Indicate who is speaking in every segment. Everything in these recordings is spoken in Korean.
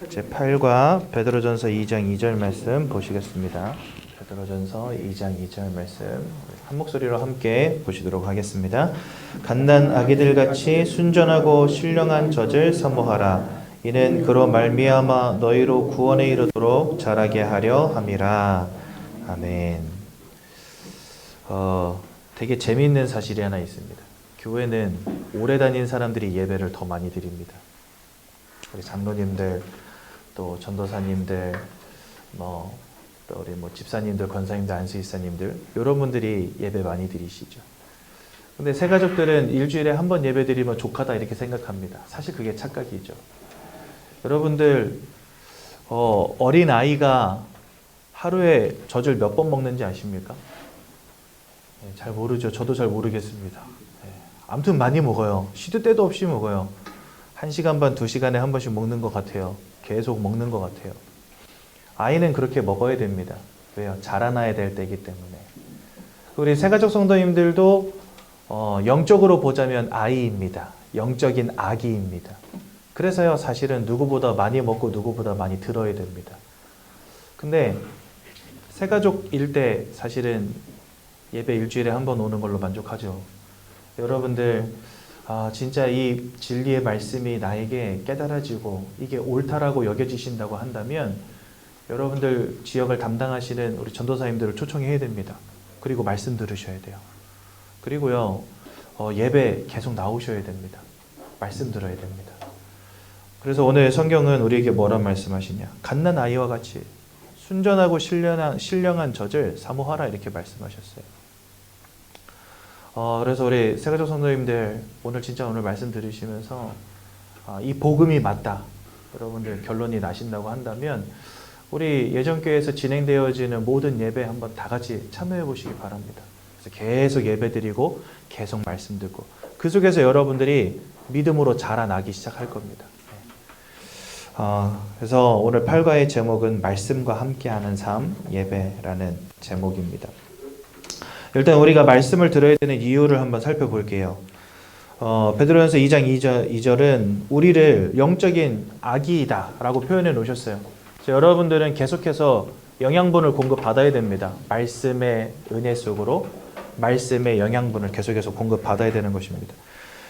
Speaker 1: 제8과 베드로전서 2장 2절 말씀 보시겠습니다. 베드로전서 2장 2절 말씀 한 목소리로 함께 보시도록 하겠습니다. 갓난 아기들 같이 순전하고 신령한 젖을 사모하라. 이는 그로 말미암아 너희로 구원에 이르도록 자라게 하려 함이라. 아멘. 되게 재미있는 사실이 하나 있습니다. 교회는 오래 다닌 사람들이 예배를 더 많이 드립니다. 우리 장로님들, 또 전도사님들, 또 우리 집사님들, 권사님들, 안수집사님들, 이런 분들이 예배 많이 드리시죠. 근데 새가족들은 일주일에 한 번 예배 드리면 족하다 이렇게 생각합니다. 사실 그게 착각이죠. 여러분들 어린 아이가 하루에 젖을 몇 번 먹는지 아십니까? 잘 모르죠. 저도 잘 모르겠습니다. 아무튼 많이 먹어요. 시도 때도 없이 먹어요. 1시간 반, 2시간에 한 번씩 먹는 것 같아요. 계속 먹는 것 같아요. 아이는 그렇게 먹어야 됩니다. 왜요? 자라나야 될 때이기 때문에. 우리 새가족 성도님들도 영적으로 보자면 아이입니다. 영적인 아기입니다. 그래서요, 사실은 누구보다 많이 먹고 누구보다 많이 들어야 됩니다. 근데 새가족일 때 사실은 예배 일주일에 한 번 오는 걸로 만족하죠. 여러분들 진짜 이 진리의 말씀이 나에게 깨달아지고 이게 옳다라고 여겨지신다고 한다면 여러분들 지역을 담당하시는 우리 전도사님들을 초청해야 됩니다. 그리고 말씀 들으셔야 돼요. 그리고요, 예배 계속 나오셔야 됩니다. 말씀 들어야 됩니다. 그래서 오늘 성경은 우리에게 뭐란 말씀하시냐? 갓난 아이와 같이 순전하고 신령한 젖을 사모하라 이렇게 말씀하셨어요. 그래서 우리 새가족 성도님들 오늘 말씀 들으시면서 이 복음이 맞다. 여러분들 결론이 나신다고 한다면 우리 예전교회에서 진행되어지는 모든 예배 한번 다 같이 참여해 보시기 바랍니다. 그래서 계속 예배 드리고 계속 말씀 듣고 그 속에서 여러분들이 믿음으로 자라나기 시작할 겁니다. 그래서 오늘 8과의 제목은 말씀과 함께하는 삶 예배라는 제목입니다. 일단 우리가 말씀을 들어야 되는 이유를 한번 살펴볼게요. 베드로전서 2장 2절은 우리를 영적인 아기이다 라고 표현해 놓으셨어요. 여러분들은 계속해서 영양분을 공급받아야 됩니다. 말씀의 은혜 속으로 말씀의 영양분을 계속해서 공급받아야 되는 것입니다.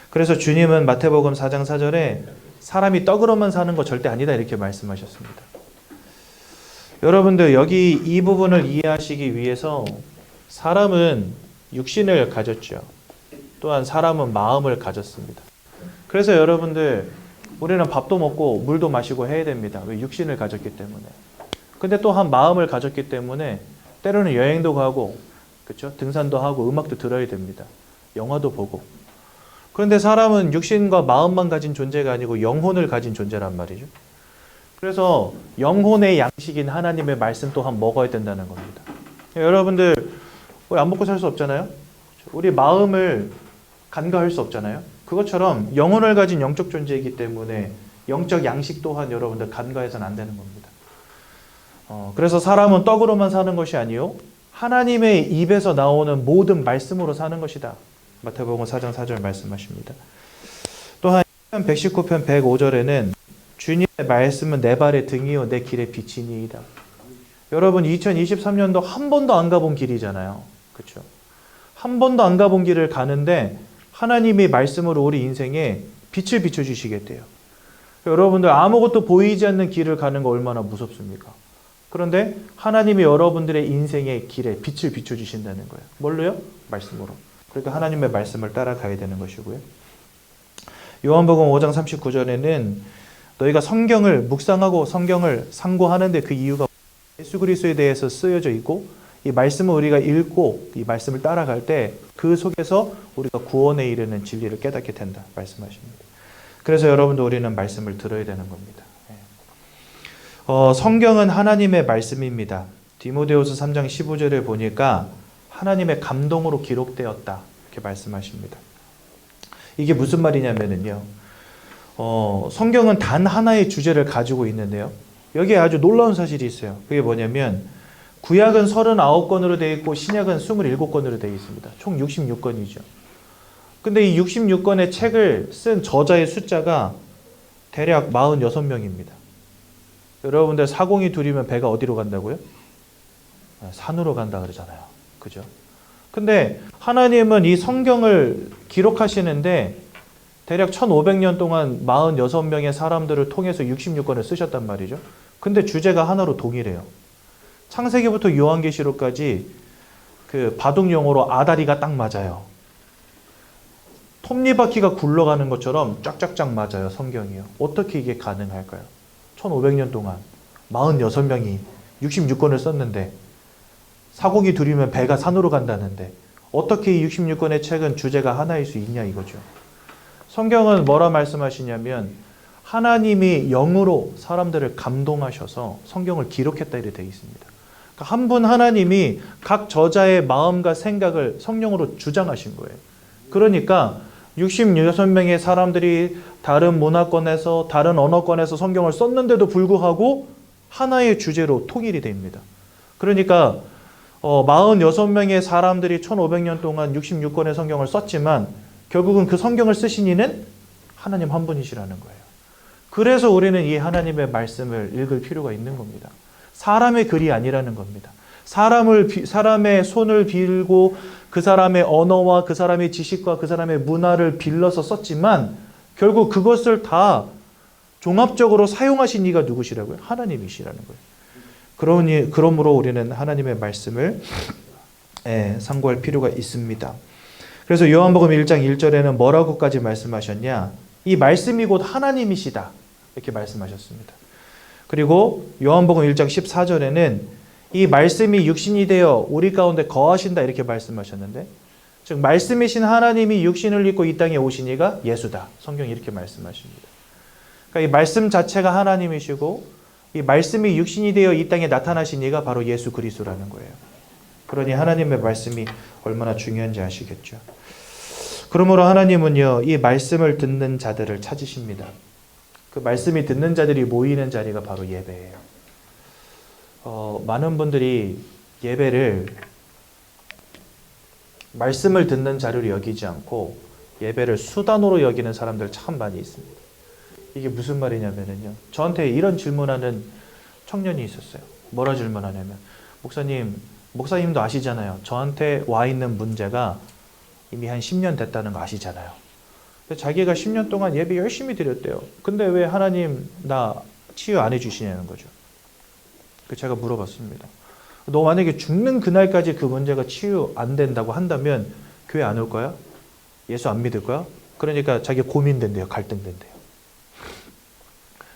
Speaker 1: 그래서 주님은 마태복음 4장 4절에 사람이 떡으로만 사는 거 절대 아니다 이렇게 말씀하셨습니다. 여러분들 여기 이 부분을 이해하시기 위해서 사람은 육신을 가졌죠. 또한 사람은 마음을 가졌습니다. 그래서 여러분들 우리는 밥도 먹고 물도 마시고 해야 됩니다. 왜? 육신을 가졌기 때문에. 근데 또한 마음을 가졌기 때문에 때로는 여행도 가고 그렇죠? 등산도 하고 음악도 들어야 됩니다. 영화도 보고. 그런데 사람은 육신과 마음만 가진 존재가 아니고 영혼을 가진 존재란 말이죠. 그래서 영혼의 양식인 하나님의 말씀 또한 먹어야 된다는 겁니다. 여러분들 우리 안 먹고 살 수 없잖아요. 우리 마음을 간과할 수 없잖아요. 그것처럼 영혼을 가진 영적 존재이기 때문에 영적 양식 또한 여러분들 간과해서는 안 되는 겁니다. 그래서 사람은 떡으로만 사는 것이 아니요 하나님의 입에서 나오는 모든 말씀으로 사는 것이다. 마태복음 4장 4절 말씀하십니다. 또한 119편 105절에는 주님의 말씀은 내 발의 등이요 내 길의 빛이니이다. 여러분 2023년도 한 번도 안 가본 길이잖아요. 그렇죠? 한 번도 안 가본 길을 가는데 하나님의 말씀으로 우리 인생에 빛을 비춰주시겠대요. 여러분들 아무것도 보이지 않는 길을 가는 거 얼마나 무섭습니까? 그런데 하나님이 여러분들의 인생의 길에 빛을 비춰주신다는 거예요. 뭘로요? 말씀으로. 그러니까 하나님의 말씀을 따라가야 되는 것이고요. 요한복음 5장 39절에는 너희가 성경을 묵상하고 성경을 상고하는데 그 이유가 예수 그리스도에 대해서 쓰여져 있고 이 말씀을 우리가 읽고 이 말씀을 따라갈 때 그 속에서 우리가 구원에 이르는 진리를 깨닫게 된다 말씀하십니다. 그래서 여러분도 우리는 말씀을 들어야 되는 겁니다. 성경은 하나님의 말씀입니다. 디모데후서 3장 15절에 보니까 하나님의 감동으로 기록되었다 이렇게 말씀하십니다. 이게 무슨 말이냐면요. 성경은 단 하나의 주제를 가지고 있는데요. 여기에 아주 놀라운 사실이 있어요. 그게 뭐냐면 구약은 39권으로 되어 있고 신약은 27권으로 되어 있습니다. 총 66권이죠. 근데 이 66권의 책을 쓴 저자의 숫자가 대략 46명입니다. 여러분들 사공이 둘이면 배가 어디로 간다고요? 산으로 간다 그러잖아요. 그죠? 근데 하나님은 이 성경을 기록하시는데 대략 1500년 동안 46명의 사람들을 통해서 66권을 쓰셨단 말이죠. 근데 주제가 하나로 동일해요. 창세기부터 요한계시록까지 그 바둑용어로 아다리가 딱 맞아요. 톱니바퀴가 굴러가는 것처럼 쫙쫙쫙 맞아요. 성경이요. 어떻게 이게 가능할까요? 1500년 동안 46명이 66권을 썼는데 사공이 둘이면 배가 산으로 간다는데 어떻게 이 66권의 책은 주제가 하나일 수 있냐 이거죠. 성경은 뭐라 말씀하시냐면 하나님이 영으로 사람들을 감동하셔서 성경을 기록했다 이렇게 되어 있습니다. 그러니까 한 분 하나님이 각 저자의 마음과 생각을 성령으로 주장하신 거예요. 그러니까 66명의 사람들이 다른 문화권에서 다른 언어권에서 성경을 썼는데도 불구하고 하나의 주제로 통일이 됩니다. 그러니까 46명의 사람들이 1500년 동안 66권의 성경을 썼지만 결국은 그 성경을 쓰신 이는 하나님 한 분이시라는 거예요. 그래서 우리는 이 하나님의 말씀을 읽을 필요가 있는 겁니다. 사람의 글이 아니라는 겁니다. 사람의 손을 빌고 그 사람의 언어와 그 사람의 지식과 그 사람의 문화를 빌려서 썼지만 결국 그것을 다 종합적으로 사용하신 이가 누구시라고요? 하나님이시라는 거예요. 그러므로 우리는 하나님의 말씀을 상고할 필요가 있습니다. 그래서 요한복음 1장 1절에는 뭐라고까지 말씀하셨냐? 이 말씀이 곧 하나님이시다. 이렇게 말씀하셨습니다. 그리고 요한복음 1장 14절에는 이 말씀이 육신이 되어 우리 가운데 거하신다 이렇게 말씀하셨는데 즉 말씀이신 하나님이 육신을 입고 이 땅에 오신 이가 예수다. 성경이 이렇게 말씀하십니다. 그러니까 이 말씀 자체가 하나님이시고 이 말씀이 육신이 되어 이 땅에 나타나신 이가 바로 예수 그리스도라는 거예요. 그러니 하나님의 말씀이 얼마나 중요한지 아시겠죠. 그러므로 하나님은요, 이 말씀을 듣는 자들을 찾으십니다. 그 말씀이 듣는 자들이 모이는 자리가 바로 예배예요. 많은 분들이 예배를 말씀을 듣는 자리로 여기지 않고 예배를 수단으로 여기는 사람들 참 많이 있습니다. 이게 무슨 말이냐면요. 저한테 이런 질문하는 청년이 있었어요. 뭐라 질문하냐면, 목사님도 아시잖아요. 저한테 와 있는 문제가 이미 한 10년 됐다는 거 아시잖아요. 자기가 10년 동안 예배 열심히 드렸대요. 근데 왜 하나님 나 치유 안 해주시냐는 거죠. 제가 물어봤습니다. 너 만약에 죽는 그날까지 그 문제가 치유 안 된다고 한다면 교회 안 올 거야? 예수 안 믿을 거야? 그러니까 자기 고민된대요. 갈등된대요.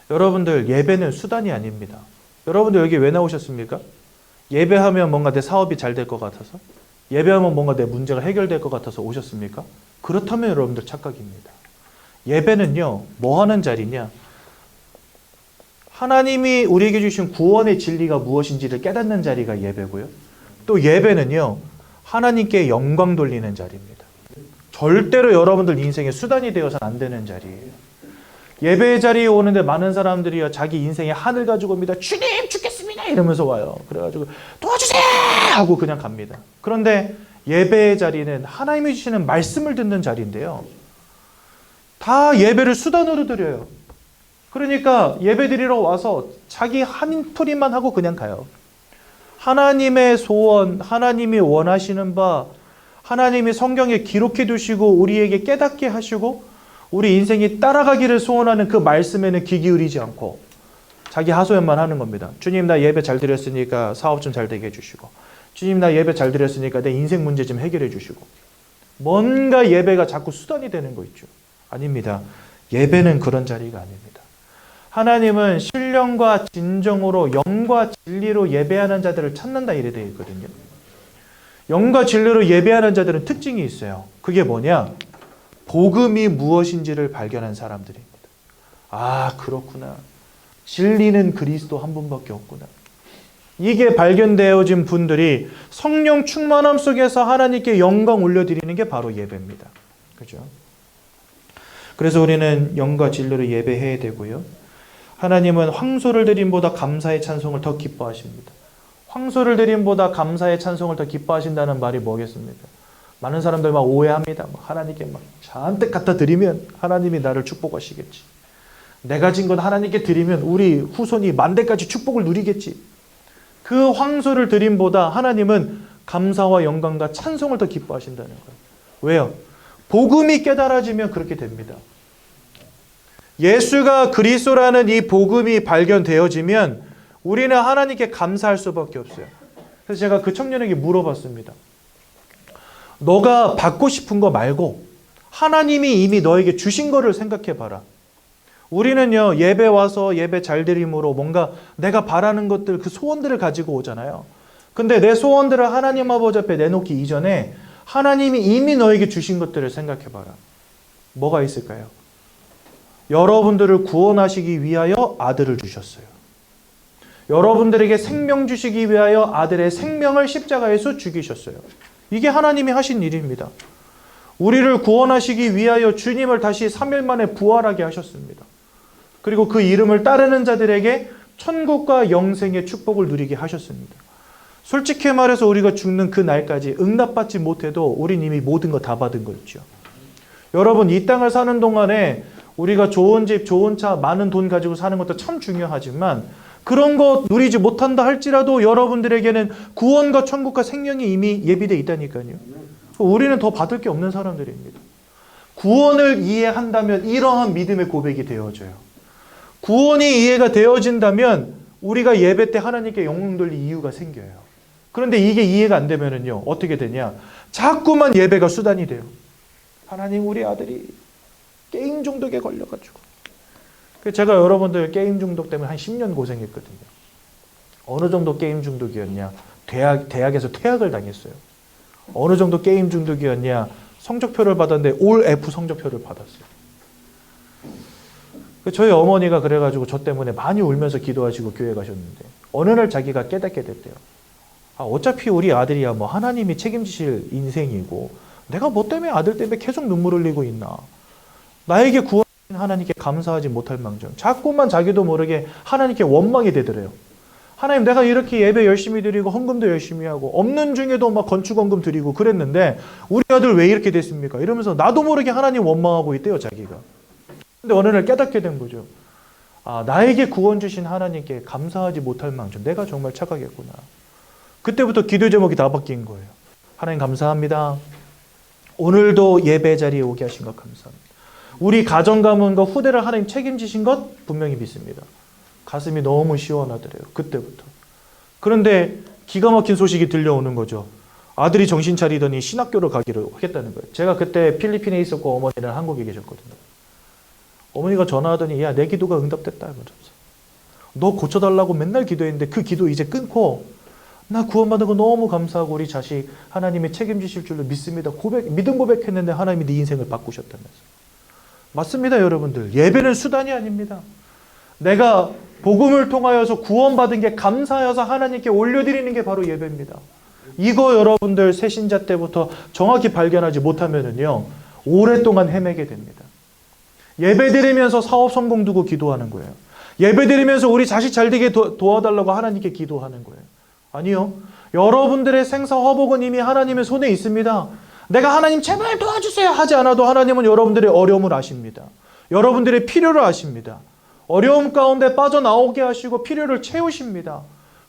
Speaker 1: 여러분들 예배는 수단이 아닙니다. 여러분들 여기 왜 나오셨습니까? 예배하면 뭔가 내 사업이 잘 될 것 같아서? 예배하면 뭔가 내 문제가 해결될 것 같아서 오셨습니까? 그렇다면 여러분들 착각입니다. 예배는요, 뭐 하는 자리냐? 하나님이 우리에게 주신 구원의 진리가 무엇인지를 깨닫는 자리가 예배고요. 또 예배는요, 하나님께 영광 돌리는 자리입니다. 절대로 여러분들 인생의 수단이 되어서는 안 되는 자리예요. 예배의 자리에 오는데 많은 사람들이요, 자기 인생의 한을 가지고 옵니다. 주님 죽겠습니다 이러면서 와요. 그래가지고 도와주세요 하고 그냥 갑니다. 그런데 예배의 자리는 하나님이 주시는 말씀을 듣는 자리인데요, 다 예배를 수단으로 드려요. 그러니까 예배 드리러 와서 자기 한풀이만 하고 그냥 가요. 하나님의 소원, 하나님이 원하시는 바, 하나님이 성경에 기록해 두시고 우리에게 깨닫게 하시고 우리 인생이 따라가기를 소원하는 그 말씀에는 귀 기울이지 않고 자기 하소연만 하는 겁니다. 주님 나 예배 잘 드렸으니까 사업 좀 잘 되게 해주시고, 주님 나 예배 잘 드렸으니까 내 인생 문제 좀 해결해 주시고, 뭔가 예배가 자꾸 수단이 되는 거 있죠. 아닙니다. 예배는 그런 자리가 아닙니다. 하나님은 신령과 진정으로 영과 진리로 예배하는 자들을 찾는다 이래 되어 있거든요. 영과 진리로 예배하는 자들은 특징이 있어요. 그게 뭐냐? 복음이 무엇인지를 발견한 사람들입니다. 아, 그렇구나. 진리는 그리스도 한 분밖에 없구나. 이게 발견되어진 분들이 성령 충만함 속에서 하나님께 영광 올려드리는 게 바로 예배입니다. 그죠? 그래서 우리는 영과 진리로 예배해야 되고요. 하나님은 황소를 드림보다 감사의 찬송을 더 기뻐하십니다. 황소를 드림보다 감사의 찬송을 더 기뻐하신다는 말이 뭐겠습니까? 많은 사람들 막 오해합니다. 하나님께 막 잔뜩 갖다 드리면 하나님이 나를 축복하시겠지. 내가 진 건 하나님께 드리면 우리 후손이 만대까지 축복을 누리겠지. 그 황소를 드림보다 하나님은 감사와 영광과 찬송을 더 기뻐하신다는 거예요. 왜요? 복음이 깨달아지면 그렇게 됩니다. 예수가 그리스도라는 이 복음이 발견되어지면 우리는 하나님께 감사할 수밖에 없어요. 그래서 제가 그 청년에게 물어봤습니다. 너가 받고 싶은 거 말고 하나님이 이미 너에게 주신 거를 생각해 봐라. 우리는요, 예배 와서 예배 잘 드림으로 뭔가 내가 바라는 것들, 그 소원들을 가지고 오잖아요. 근데 내 소원들을 하나님 아버지 앞에 내놓기 이전에 하나님이 이미 너에게 주신 것들을 생각해 봐라. 뭐가 있을까요? 여러분들을 구원하시기 위하여 아들을 주셨어요. 여러분들에게 생명 주시기 위하여 아들의 생명을 십자가에서 죽이셨어요. 이게 하나님이 하신 일입니다. 우리를 구원하시기 위하여 주님을 다시 3일 만에 부활하게 하셨습니다. 그리고 그 이름을 따르는 자들에게 천국과 영생의 축복을 누리게 하셨습니다. 솔직히 말해서 우리가 죽는 그 날까지 응답받지 못해도 우린 이미 모든 거 다 받은 거였죠. 여러분, 이 땅을 사는 동안에 우리가 좋은 집, 좋은 차, 많은 돈 가지고 사는 것도 참 중요하지만 그런 거 누리지 못한다 할지라도 여러분들에게는 구원과 천국과 생명이 이미 예비되어 있다니까요. 우리는 더 받을 게 없는 사람들입니다. 구원을 이해한다면 이러한 믿음의 고백이 되어져요. 구원이 이해가 되어진다면 우리가 예배 때 하나님께 영광 돌릴 이유가 생겨요. 그런데 이게 이해가 안 되면은요, 어떻게 되냐? 자꾸만 예배가 수단이 돼요. 하나님, 우리 아들이 게임 중독에 걸려가지고. 제가 여러분들 게임 중독 때문에 한 10년 고생했거든요. 어느 정도 게임 중독이었냐? 대학에서 퇴학을 당했어요. 어느 정도 게임 중독이었냐? 성적표를 받았는데 올 F 성적표를 받았어요. 저희 어머니가 그래가지고 저 때문에 많이 울면서 기도하시고 교회 가셨는데 어느 날 자기가 깨닫게 됐대요. 어차피 우리 아들이야 뭐 하나님이 책임지실 인생이고 내가 뭐 때문에 아들 때문에 계속 눈물 흘리고 있나. 나에게 구원하신 하나님께 감사하지 못할 망정. 자꾸만 자기도 모르게 하나님께 원망이 되더래요. 하나님, 내가 이렇게 예배 열심히 드리고 헌금도 열심히 하고 없는 중에도 막 건축원금 드리고 그랬는데 우리 아들 왜 이렇게 됐습니까? 이러면서 나도 모르게 하나님 원망하고 있대요, 자기가. 근데 어느 날 깨닫게 된 거죠. 나에게 구원 주신 하나님께 감사하지 못할 망정. 내가 정말 착하겠구나. 그때부터 기도 제목이 다 바뀐 거예요. 하나님 감사합니다. 오늘도 예배 자리에 오게 하신 것 감사합니다. 우리 가정 가문과 후대를 하나님 책임지신 것 분명히 믿습니다. 가슴이 너무 시원하더래요. 그때부터. 그런데 기가 막힌 소식이 들려오는 거죠. 아들이 정신 차리더니 신학교를 가기로 하겠다는 거예요. 제가 그때 필리핀에 있었고 어머니는 한국에 계셨거든요. 어머니가 전화하더니 야, 내 기도가 응답됐다. 이러면서. 너 고쳐달라고 맨날 기도했는데 그 기도 이제 끊고 나 구원받은 거 너무 감사하고 우리 자식 하나님이 책임지실 줄로 믿습니다. 믿음 고백했는데 하나님이 네 인생을 바꾸셨다면서. 맞습니다, 여러분들. 예배는 수단이 아닙니다. 내가 복음을 통하여서 구원받은 게 감사여서 하나님께 올려드리는 게 바로 예배입니다. 이거 여러분들 새신자 때부터 정확히 발견하지 못하면은요, 오랫동안 헤매게 됩니다. 예배 드리면서 사업 성공 두고 기도하는 거예요. 예배 드리면서 우리 자식 잘 되게 도와달라고 하나님께 기도하는 거예요. 아니요. 여러분들의 생사 화복은 이미 하나님의 손에 있습니다. 내가 하나님 제발 도와주세요 하지 않아도 하나님은 여러분들의 어려움을 아십니다. 여러분들의 필요를 아십니다. 어려움 가운데 빠져나오게 하시고 필요를 채우십니다.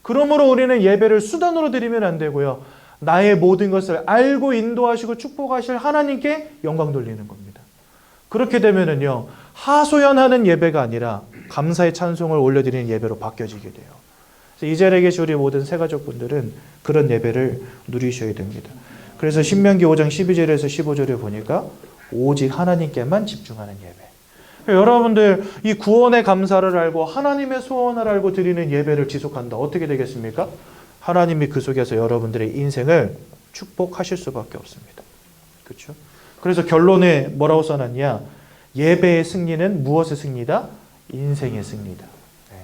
Speaker 1: 그러므로 우리는 예배를 수단으로 드리면 안 되고요. 나의 모든 것을 알고 인도하시고 축복하실 하나님께 영광 돌리는 겁니다. 그렇게 되면은요, 하소연하는 예배가 아니라 감사의 찬송을 올려드리는 예배로 바뀌어지게 돼요. 그래서 이 자리에 계신 우리 모든 새가족분들은 그런 예배를 누리셔야 됩니다. 그래서 신명기 5장 12절에서 15절에 보니까 오직 하나님께만 집중하는 예배. 여러분들 이 구원의 감사를 알고 하나님의 소원을 알고 드리는 예배를 지속한다. 어떻게 되겠습니까? 하나님이 그 속에서 여러분들의 인생을 축복하실 수밖에 없습니다. 그렇죠? 그래서 결론에 뭐라고 써놨냐? 예배의 승리는 무엇의 승리다? 인생의 승리다. 네.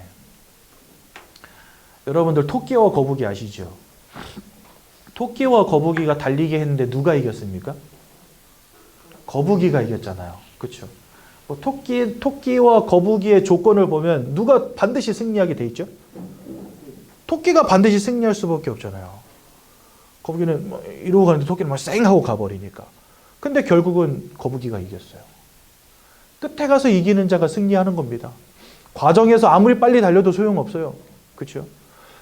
Speaker 1: 여러분들 토끼와 거북이 아시죠? 토끼와 거북이가 달리게 했는데 누가 이겼습니까? 거북이가 이겼잖아요. 그렇죠? 토끼와 거북이의 조건을 보면 누가 반드시 승리하게 돼 있죠? 토끼가 반드시 승리할 수밖에 없잖아요. 거북이는 이러고 가는데 토끼는 막 쌩 하고 가버리니까. 근데 결국은 거북이가 이겼어요. 끝에 가서 이기는 자가 승리하는 겁니다. 과정에서 아무리 빨리 달려도 소용없어요. 그렇죠?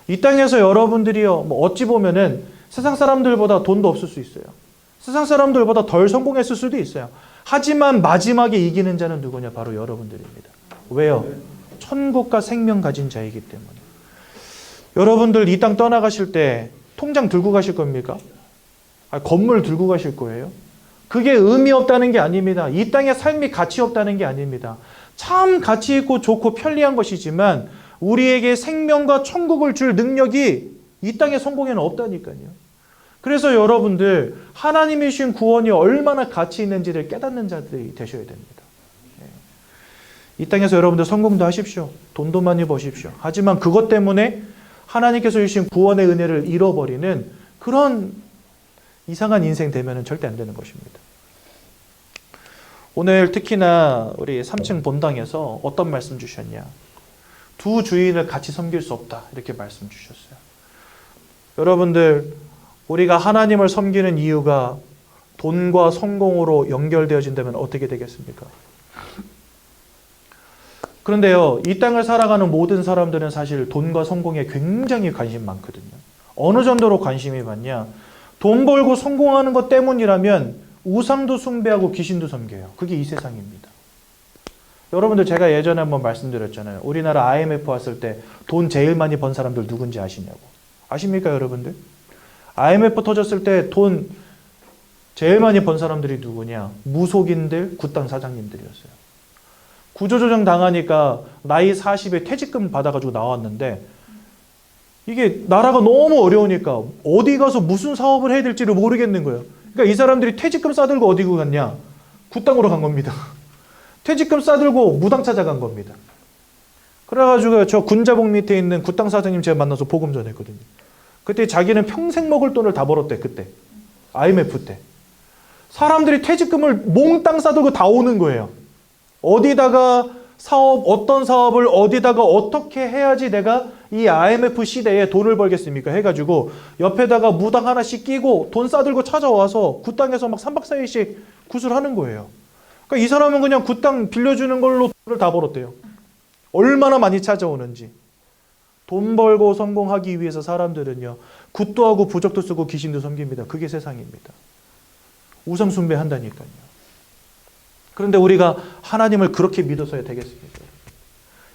Speaker 1: 이 땅에서 여러분들이요, 뭐 어찌 보면은 세상 사람들보다 돈도 없을 수 있어요. 세상 사람들보다 덜 성공했을 수도 있어요. 하지만 마지막에 이기는 자는 누구냐? 바로 여러분들입니다. 왜요? 천국과 생명 가진 자이기 때문에. 여러분들 이 땅 떠나가실 때 통장 들고 가실 겁니까? 건물 들고 가실 거예요? 그게 의미 없다는 게 아닙니다. 이 땅의 삶이 가치 없다는 게 아닙니다. 참 가치 있고 좋고 편리한 것이지만 우리에게 생명과 천국을 줄 능력이 이 땅의 성공에는 없다니까요. 그래서 여러분들 하나님이 주신 구원이 얼마나 가치 있는지를 깨닫는 자들이 되셔야 됩니다. 이 땅에서 여러분들 성공도 하십시오. 돈도 많이 버십시오. 하지만 그것 때문에 하나님께서 주신 구원의 은혜를 잃어버리는 그런 이상한 인생 되면 절대 안 되는 것입니다. 오늘 특히나 우리 3층 본당에서 어떤 말씀 주셨냐? 두 주인을 같이 섬길 수 없다. 이렇게 말씀 주셨어요. 여러분들 우리가 하나님을 섬기는 이유가 돈과 성공으로 연결되어진다면 어떻게 되겠습니까? 그런데요, 이 땅을 살아가는 모든 사람들은 사실 돈과 성공에 굉장히 관심 많거든요. 어느 정도로 관심이 많냐? 돈 벌고 성공하는 것 때문이라면 우상도 숭배하고 귀신도 섬겨요. 그게 이 세상입니다. 여러분들 제가 예전에 한번 말씀드렸잖아요. 우리나라 IMF 왔을 때 돈 제일 많이 번 사람들 누군지 아시냐고. 아십니까 여러분들? IMF 터졌을 때 돈 제일 많이 번 사람들이 누구냐? 무속인들, 굿당 사장님들이었어요. 구조조정 당하니까 나이 40에 퇴직금 받아가지고 나왔는데 이게 나라가 너무 어려우니까 어디 가서 무슨 사업을 해야 될지를 모르겠는 거예요. 그러니까 이 사람들이 퇴직금 싸들고 어디 갔냐? 굿당으로 간 겁니다. 퇴직금 싸들고 무당 찾아간 겁니다. 그래가지고 저 군자복 밑에 있는 굿당 사장님 제가 만나서 복음 전했거든요. 그때 자기는 평생 먹을 돈을 다 벌었대. 그때 IMF 때 사람들이 퇴직금을 몽땅 싸들고 다 오는 거예요. 어디다가 사업, 어떤 사업을 어디다가 어떻게 해야지 내가 이 IMF 시대에 돈을 벌겠습니까? 해가지고 옆에다가 무당 하나씩 끼고 돈 싸들고 찾아와서 굿당에서 막 3박 4일씩 구슬하는 거예요. 그러니까 이 사람은 그냥 굿당 빌려주는 걸로 돈을 다 벌었대요. 얼마나 많이 찾아오는지. 돈 벌고 성공하기 위해서 사람들은요, 굿도 하고 부적도 쓰고 귀신도 섬깁니다. 그게 세상입니다. 우상 숭배한다니까요. 그런데 우리가 하나님을 그렇게 믿어서야 되겠습니까?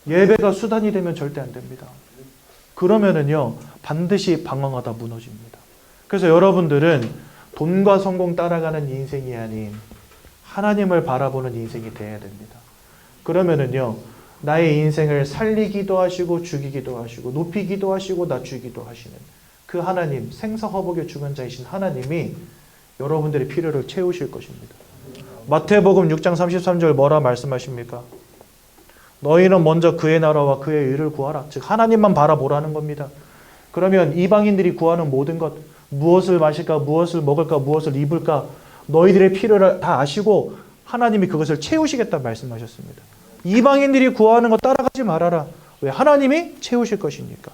Speaker 1: 예배가 수단이 되면 절대 안 됩니다. 그러면은요, 반드시 방황하다 무너집니다. 그래서 여러분들은 돈과 성공 따라가는 인생이 아닌 하나님을 바라보는 인생이 되어야 됩니다. 그러면은요, 나의 인생을 살리기도 하시고 죽이기도 하시고 높이기도 하시고 낮추기도 하시는 그 하나님, 생사화복의 주관자이신 하나님이 여러분들의 필요를 채우실 것입니다. 마태복음 6장 33절 뭐라 말씀하십니까? 너희는 먼저 그의 나라와 그의 의를 구하라. 즉 하나님만 바라보라는 겁니다. 그러면 이방인들이 구하는 모든 것, 무엇을 마실까, 무엇을 먹을까, 무엇을 입을까, 너희들의 필요를 다 아시고 하나님이 그것을 채우시겠다 말씀하셨습니다. 이방인들이 구하는 것 따라가지 말아라. 왜? 하나님이 채우실 것이니까.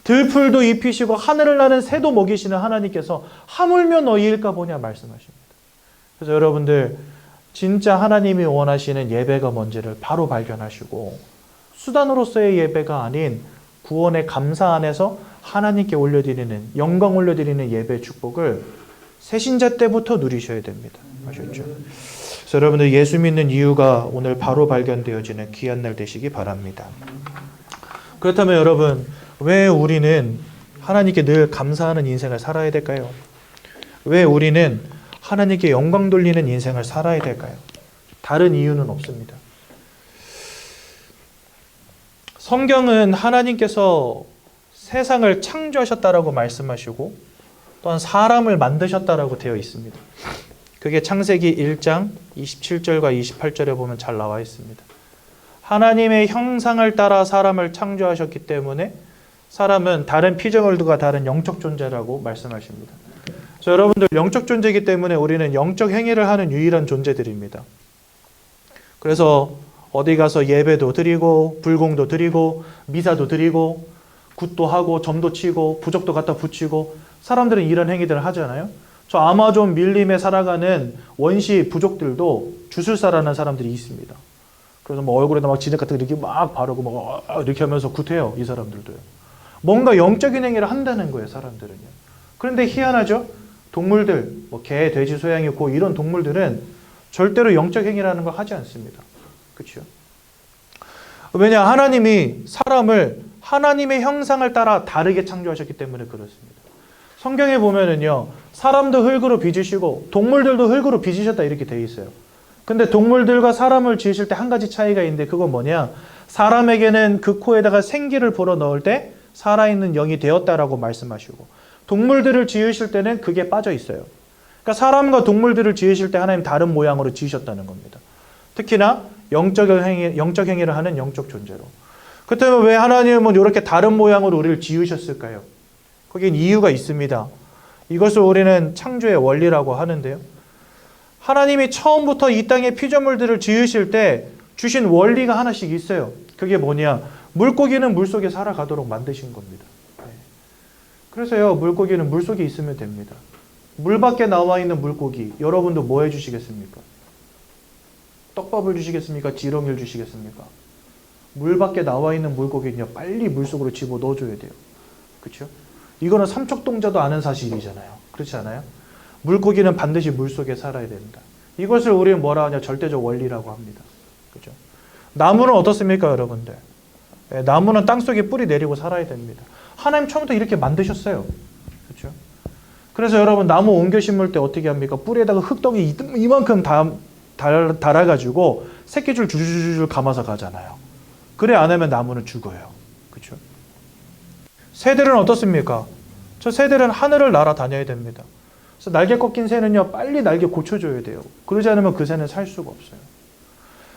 Speaker 1: 들풀도 입히시고 하늘을 나는 새도 먹이시는 하나님께서 하물며 너희일까 보냐 말씀하십니다. 그래서 여러분들 진짜 하나님이 원하시는 예배가 뭔지를 바로 발견하시고 수단으로서의 예배가 아닌 구원의 감사 안에서 하나님께 올려드리는, 영광 올려드리는 예배의 축복을 새신자 때부터 누리셔야 됩니다. 아셨죠? 그래서 여러분들 예수 믿는 이유가 오늘 바로 발견되어지는 귀한 날 되시기 바랍니다. 그렇다면 여러분, 왜 우리는 하나님께 늘 감사하는 인생을 살아야 될까요? 왜 우리는 하나님께 영광 돌리는 인생을 살아야 될까요? 다른 이유는 없습니다. 성경은 하나님께서 세상을 창조하셨다라고 말씀하시고 또한 사람을 만드셨다라고 되어 있습니다. 그게 창세기 1장 27절과 28절에 보면 잘 나와 있습니다. 하나님의 형상을 따라 사람을 창조하셨기 때문에 사람은 다른 피조물들과 다른 영적 존재라고 말씀하십니다. 그래서 여러분들 영적 존재이기 때문에 우리는 영적 행위를 하는 유일한 존재들입니다. 그래서 어디 가서 예배도 드리고 불공도 드리고 미사도 드리고 굿도 하고 점도 치고 부적도 갖다 붙이고 사람들은 이런 행위들을 하잖아요. 저 아마존 밀림에 살아가는 원시 부족들도 주술사라는 사람들이 있습니다. 그래서 뭐 얼굴에다 막 진액 같은 거 이렇게 막 바르고 막 이렇게 하면서 굿해요. 이 사람들도요. 뭔가 영적인 행위를 한다는 거예요, 사람들은요. 그런데 희한하죠? 동물들, 뭐 개, 돼지, 소양이, 고 이런 동물들은 절대로 영적 행위라는 걸 하지 않습니다. 그렇죠? 왜냐? 하나님이 사람을 하나님의 형상을 따라 다르게 창조하셨기 때문에 그렇습니다. 성경에 보면은요, 사람도 흙으로 빚으시고 동물들도 흙으로 빚으셨다 이렇게 돼 있어요. 근데 동물들과 사람을 지으실 때 한 가지 차이가 있는데 그건 뭐냐? 사람에게는 그 코에다가 생기를 불어 넣을 때 살아있는 영이 되었다라고 말씀하시고, 동물들을 지으실 때는 그게 빠져 있어요. 그러니까 사람과 동물들을 지으실 때 하나님 다른 모양으로 지으셨다는 겁니다. 특히나 영적 행위를 하는 영적 존재로. 그렇다면 왜 하나님은 이렇게 다른 모양으로 우리를 지으셨을까요? 거긴 이유가 있습니다. 이것을 우리는 창조의 원리라고 하는데요. 하나님이 처음부터 이 땅의 피조물들을 지으실 때 주신 원리가 하나씩 있어요. 그게 뭐냐? 물고기는 물속에 살아가도록 만드신 겁니다. 그래서요, 물고기는 물속에 있으면 됩니다. 물 밖에 나와 있는 물고기, 여러분도 뭐 해주시겠습니까? 떡밥을 주시겠습니까? 지렁이를 주시겠습니까? 물 밖에 나와 있는 물고기는요, 빨리 물속으로 집어 넣어줘야 돼요. 그렇죠? 이거는 삼척동자도 아는 사실이잖아요. 그렇지 않아요? 물고기는 반드시 물속에 살아야 된다. 이것을 우리는 뭐라 하냐? 절대적 원리라고 합니다. 그렇죠? 나무는 어떻습니까, 여러분들? 나무는 땅속에 뿌리 내리고 살아야 됩니다. 하나님 처음부터 이렇게 만드셨어요. 그렇죠? 그래서 여러분, 나무 옮겨 심을 때 어떻게 합니까? 뿌리에다가 흙덩이 이만큼 달아가지고 새끼줄 줄줄줄 감아서 가잖아요. 그래 안 하면 나무는 죽어요. 그렇죠? 새들은 어떻습니까? 저 새들은 하늘을 날아다녀야 됩니다. 그래서 날개 꺾인 새는요, 빨리 날개 고쳐줘야 돼요. 그러지 않으면 그 새는 살 수가 없어요.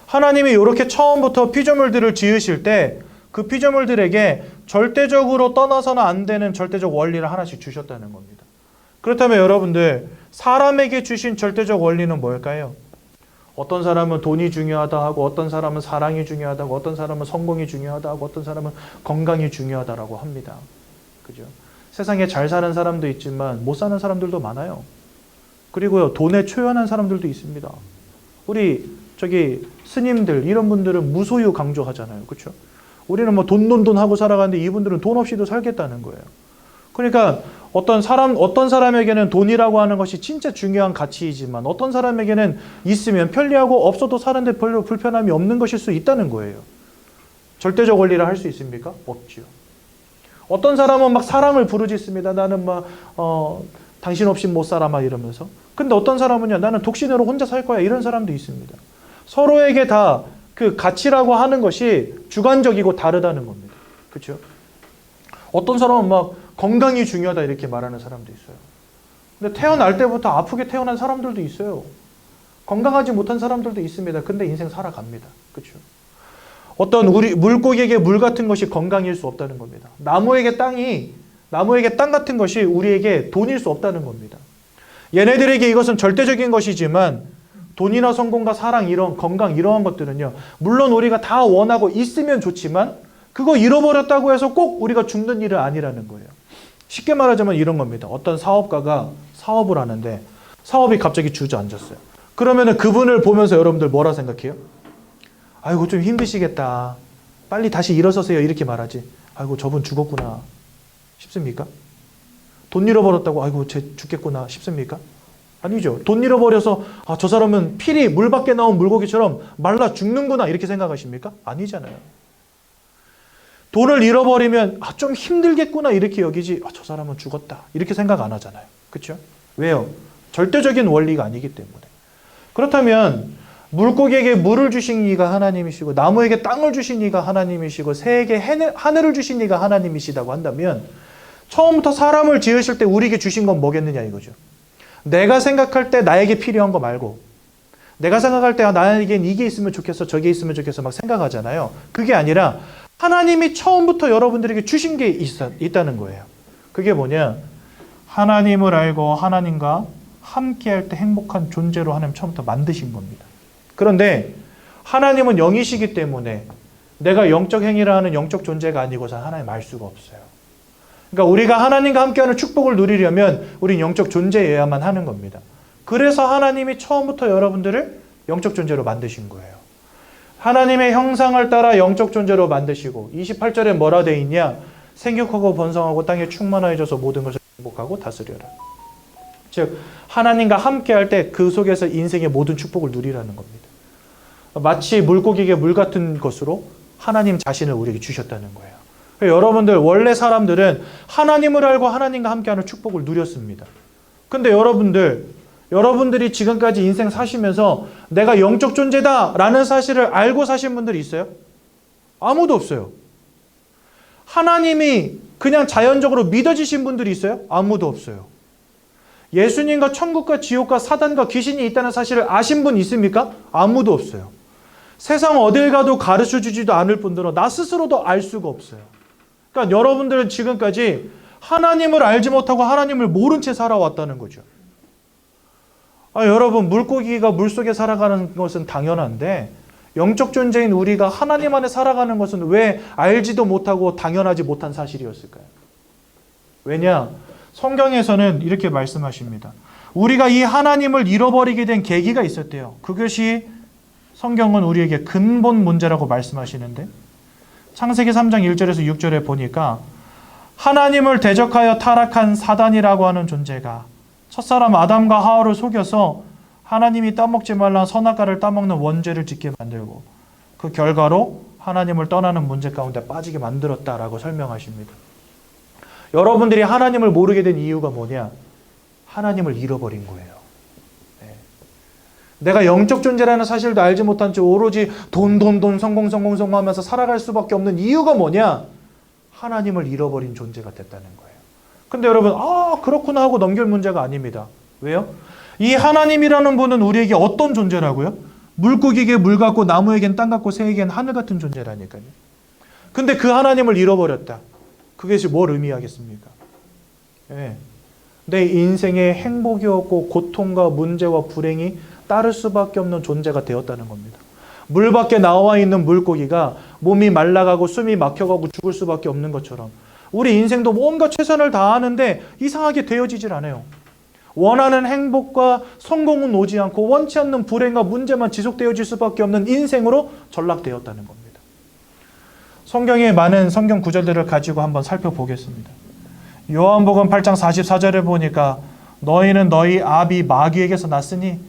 Speaker 1: 하나님이 이렇게 처음부터 피조물들을 지으실 때 그 피조물들에게 절대적으로 떠나서는 안 되는 절대적 원리를 하나씩 주셨다는 겁니다. 그렇다면 여러분들, 사람에게 주신 절대적 원리는 뭘까요? 어떤 사람은 돈이 중요하다 하고, 어떤 사람은 사랑이 중요하다고, 어떤 사람은 성공이 중요하다 하고, 어떤 사람은 건강이 중요하다라고 합니다. 그죠? 세상에 잘 사는 사람도 있지만 못 사는 사람들도 많아요. 그리고요, 돈에 초연한 사람들도 있습니다. 우리 스님들 이런 분들은 무소유 강조하잖아요. 그렇죠? 우리는 뭐 돈 하고 살아가는데 이분들은 돈 없이도 살겠다는 거예요. 그러니까 어떤 사람에게는 돈이라고 하는 것이 진짜 중요한 가치이지만 어떤 사람에게는 있으면 편리하고 없어도 사는데 별로 불편함이 없는 것일 수 있다는 거예요. 절대적 원리를 할 수 있습니까? 없지요. 어떤 사람은 막 사랑을 부르짖습니다. 나는 당신 없이 못 살아 막 이러면서. 근데 어떤 사람은요, 나는 독신으로 혼자 살 거야 이런 사람도 있습니다. 서로에게 다 그 가치라고 하는 것이 주관적이고 다르다는 겁니다. 그렇죠? 어떤 사람은 막 건강이 중요하다 이렇게 말하는 사람도 있어요. 근데 태어날 때부터 아프게 태어난 사람들도 있어요. 건강하지 못한 사람들도 있습니다. 근데 인생 살아갑니다. 그렇죠? 어떤 물고기에게 물 같은 것이 건강일 수 없다는 겁니다. 나무에게 땅 같은 것이 우리에게 돈일 수 없다는 겁니다. 얘네들에게 이것은 절대적인 것이지만 돈이나 성공과 사랑, 이런 건강 이러한 것들은요, 물론 우리가 다 원하고 있으면 좋지만 그거 잃어버렸다고 해서 꼭 우리가 죽는 일은 아니라는 거예요. 쉽게 말하자면 이런 겁니다. 어떤 사업가가 사업을 하는데 사업이 갑자기 주저앉았어요. 그러면은 그분을 보면서 여러분들 뭐라 생각해요? 아이고 좀 힘드시겠다. 빨리 다시 일어서세요. 이렇게 말하지. 아이고 저분 죽었구나 싶습니까? 돈 잃어버렸다고 아이고 쟤 죽겠구나 싶습니까? 아니죠. 돈 잃어버려서 저 사람은 필히 물 밖에 나온 물고기처럼 말라 죽는구나 이렇게 생각하십니까? 아니잖아요. 돈을 잃어버리면 좀 힘들겠구나 이렇게 여기지 저 사람은 죽었다 이렇게 생각 안 하잖아요. 그렇죠? 왜요? 절대적인 원리가 아니기 때문에. 그렇다면 물고기에게 물을 주신 이가 하나님이시고 나무에게 땅을 주신 이가 하나님이시고 새에게 하늘을 주신 이가 하나님이시다고 한다면 처음부터 사람을 지으실 때 우리에게 주신 건 뭐겠느냐 이거죠. 내가 생각할 때 나에게 필요한 거 말고 내가 생각할 때 나에겐 이게 있으면 좋겠어 저게 있으면 좋겠어 막 생각하잖아요. 그게 아니라 하나님이 처음부터 여러분들에게 주신 게 있다는 거예요. 그게 뭐냐? 하나님을 알고 하나님과 함께할 때 행복한 존재로 하나님 처음부터 만드신 겁니다. 그런데 하나님은 영이시기 때문에 내가 영적 행위를 하는 영적 존재가 아니고서 하나님 알 수가 없어요. 그러니까 우리가 하나님과 함께하는 축복을 누리려면 우린 영적 존재여야만 하는 겁니다. 그래서 하나님이 처음부터 여러분들을 영적 존재로 만드신 거예요. 하나님의 형상을 따라 영적 존재로 만드시고 28절에 뭐라 돼 있냐? 생육하고 번성하고 땅에 충만하여져서 모든 것을 행복하고 다스려라. 즉 하나님과 함께할 때 그 속에서 인생의 모든 축복을 누리라는 겁니다. 마치 물고기에게 물 같은 것으로 하나님 자신을 우리에게 주셨다는 거예요. 여러분들 원래 사람들은 하나님을 알고 하나님과 함께하는 축복을 누렸습니다. 근데 여러분들이 지금까지 인생 사시면서 내가 영적 존재다라는 사실을 알고 사신 분들이 있어요? 아무도 없어요. 하나님이 그냥 자연적으로 믿어지신 분들이 있어요? 아무도 없어요. 예수님과 천국과 지옥과 사단과 귀신이 있다는 사실을 아신 분 있습니까? 아무도 없어요. 세상 어딜 가도 가르쳐주지도 않을 뿐더러 나 스스로도 알 수가 없어요. 그러니까 여러분들은 지금까지 하나님을 알지 못하고 하나님을 모른 채 살아왔다는 거죠. 여러분 물고기가 물속에 살아가는 것은 당연한데 영적 존재인 우리가 하나님 안에 살아가는 것은 왜 알지도 못하고 당연하지 못한 사실이었을까요? 왜냐? 성경에서는 이렇게 말씀하십니다. 우리가 이 하나님을 잃어버리게 된 계기가 있었대요. 그것이 성경은 우리에게 근본 문제라고 말씀하시는데 창세기 3장 1절에서 6절에 보니까 하나님을 대적하여 타락한 사단이라고 하는 존재가 첫사람 아담과 하와를 속여서 하나님이 따먹지 말라는 선악과를 따먹는 원죄를 짓게 만들고 그 결과로 하나님을 떠나는 문제 가운데 빠지게 만들었다라고 설명하십니다. 여러분들이 하나님을 모르게 된 이유가 뭐냐? 하나님을 잃어버린 거예요. 내가 영적 존재라는 사실도 알지 못한 채 오로지 돈 성공 하면서 살아갈 수밖에 없는 이유가 뭐냐? 하나님을 잃어버린 존재가 됐다는 거예요. 근데 여러분 그렇구나 하고 넘길 문제가 아닙니다. 왜요? 이 하나님이라는 분은 우리에게 어떤 존재라고요? 물고기에게 물 같고 나무에겐 땅 같고 새에겐 하늘 같은 존재라니까요. 근데 그 하나님을 잃어버렸다. 그것이 뭘 의미하겠습니까? 내 인생에 행복이 없고 고통과 문제와 불행이 따를 수밖에 없는 존재가 되었다는 겁니다. 물 밖에 나와 있는 물고기가 몸이 말라가고 숨이 막혀가고 죽을 수밖에 없는 것처럼 우리 인생도 뭔가 최선을 다하는데 이상하게 되어지질 않아요. 원하는 행복과 성공은 오지 않고 원치 않는 불행과 문제만 지속되어질 수밖에 없는 인생으로 전락되었다는 겁니다. 성경의 많은 성경 구절들을 가지고 한번 살펴보겠습니다. 요한복음 8장 44절에 보니까 너희는 너희 아비 마귀에게서 났으니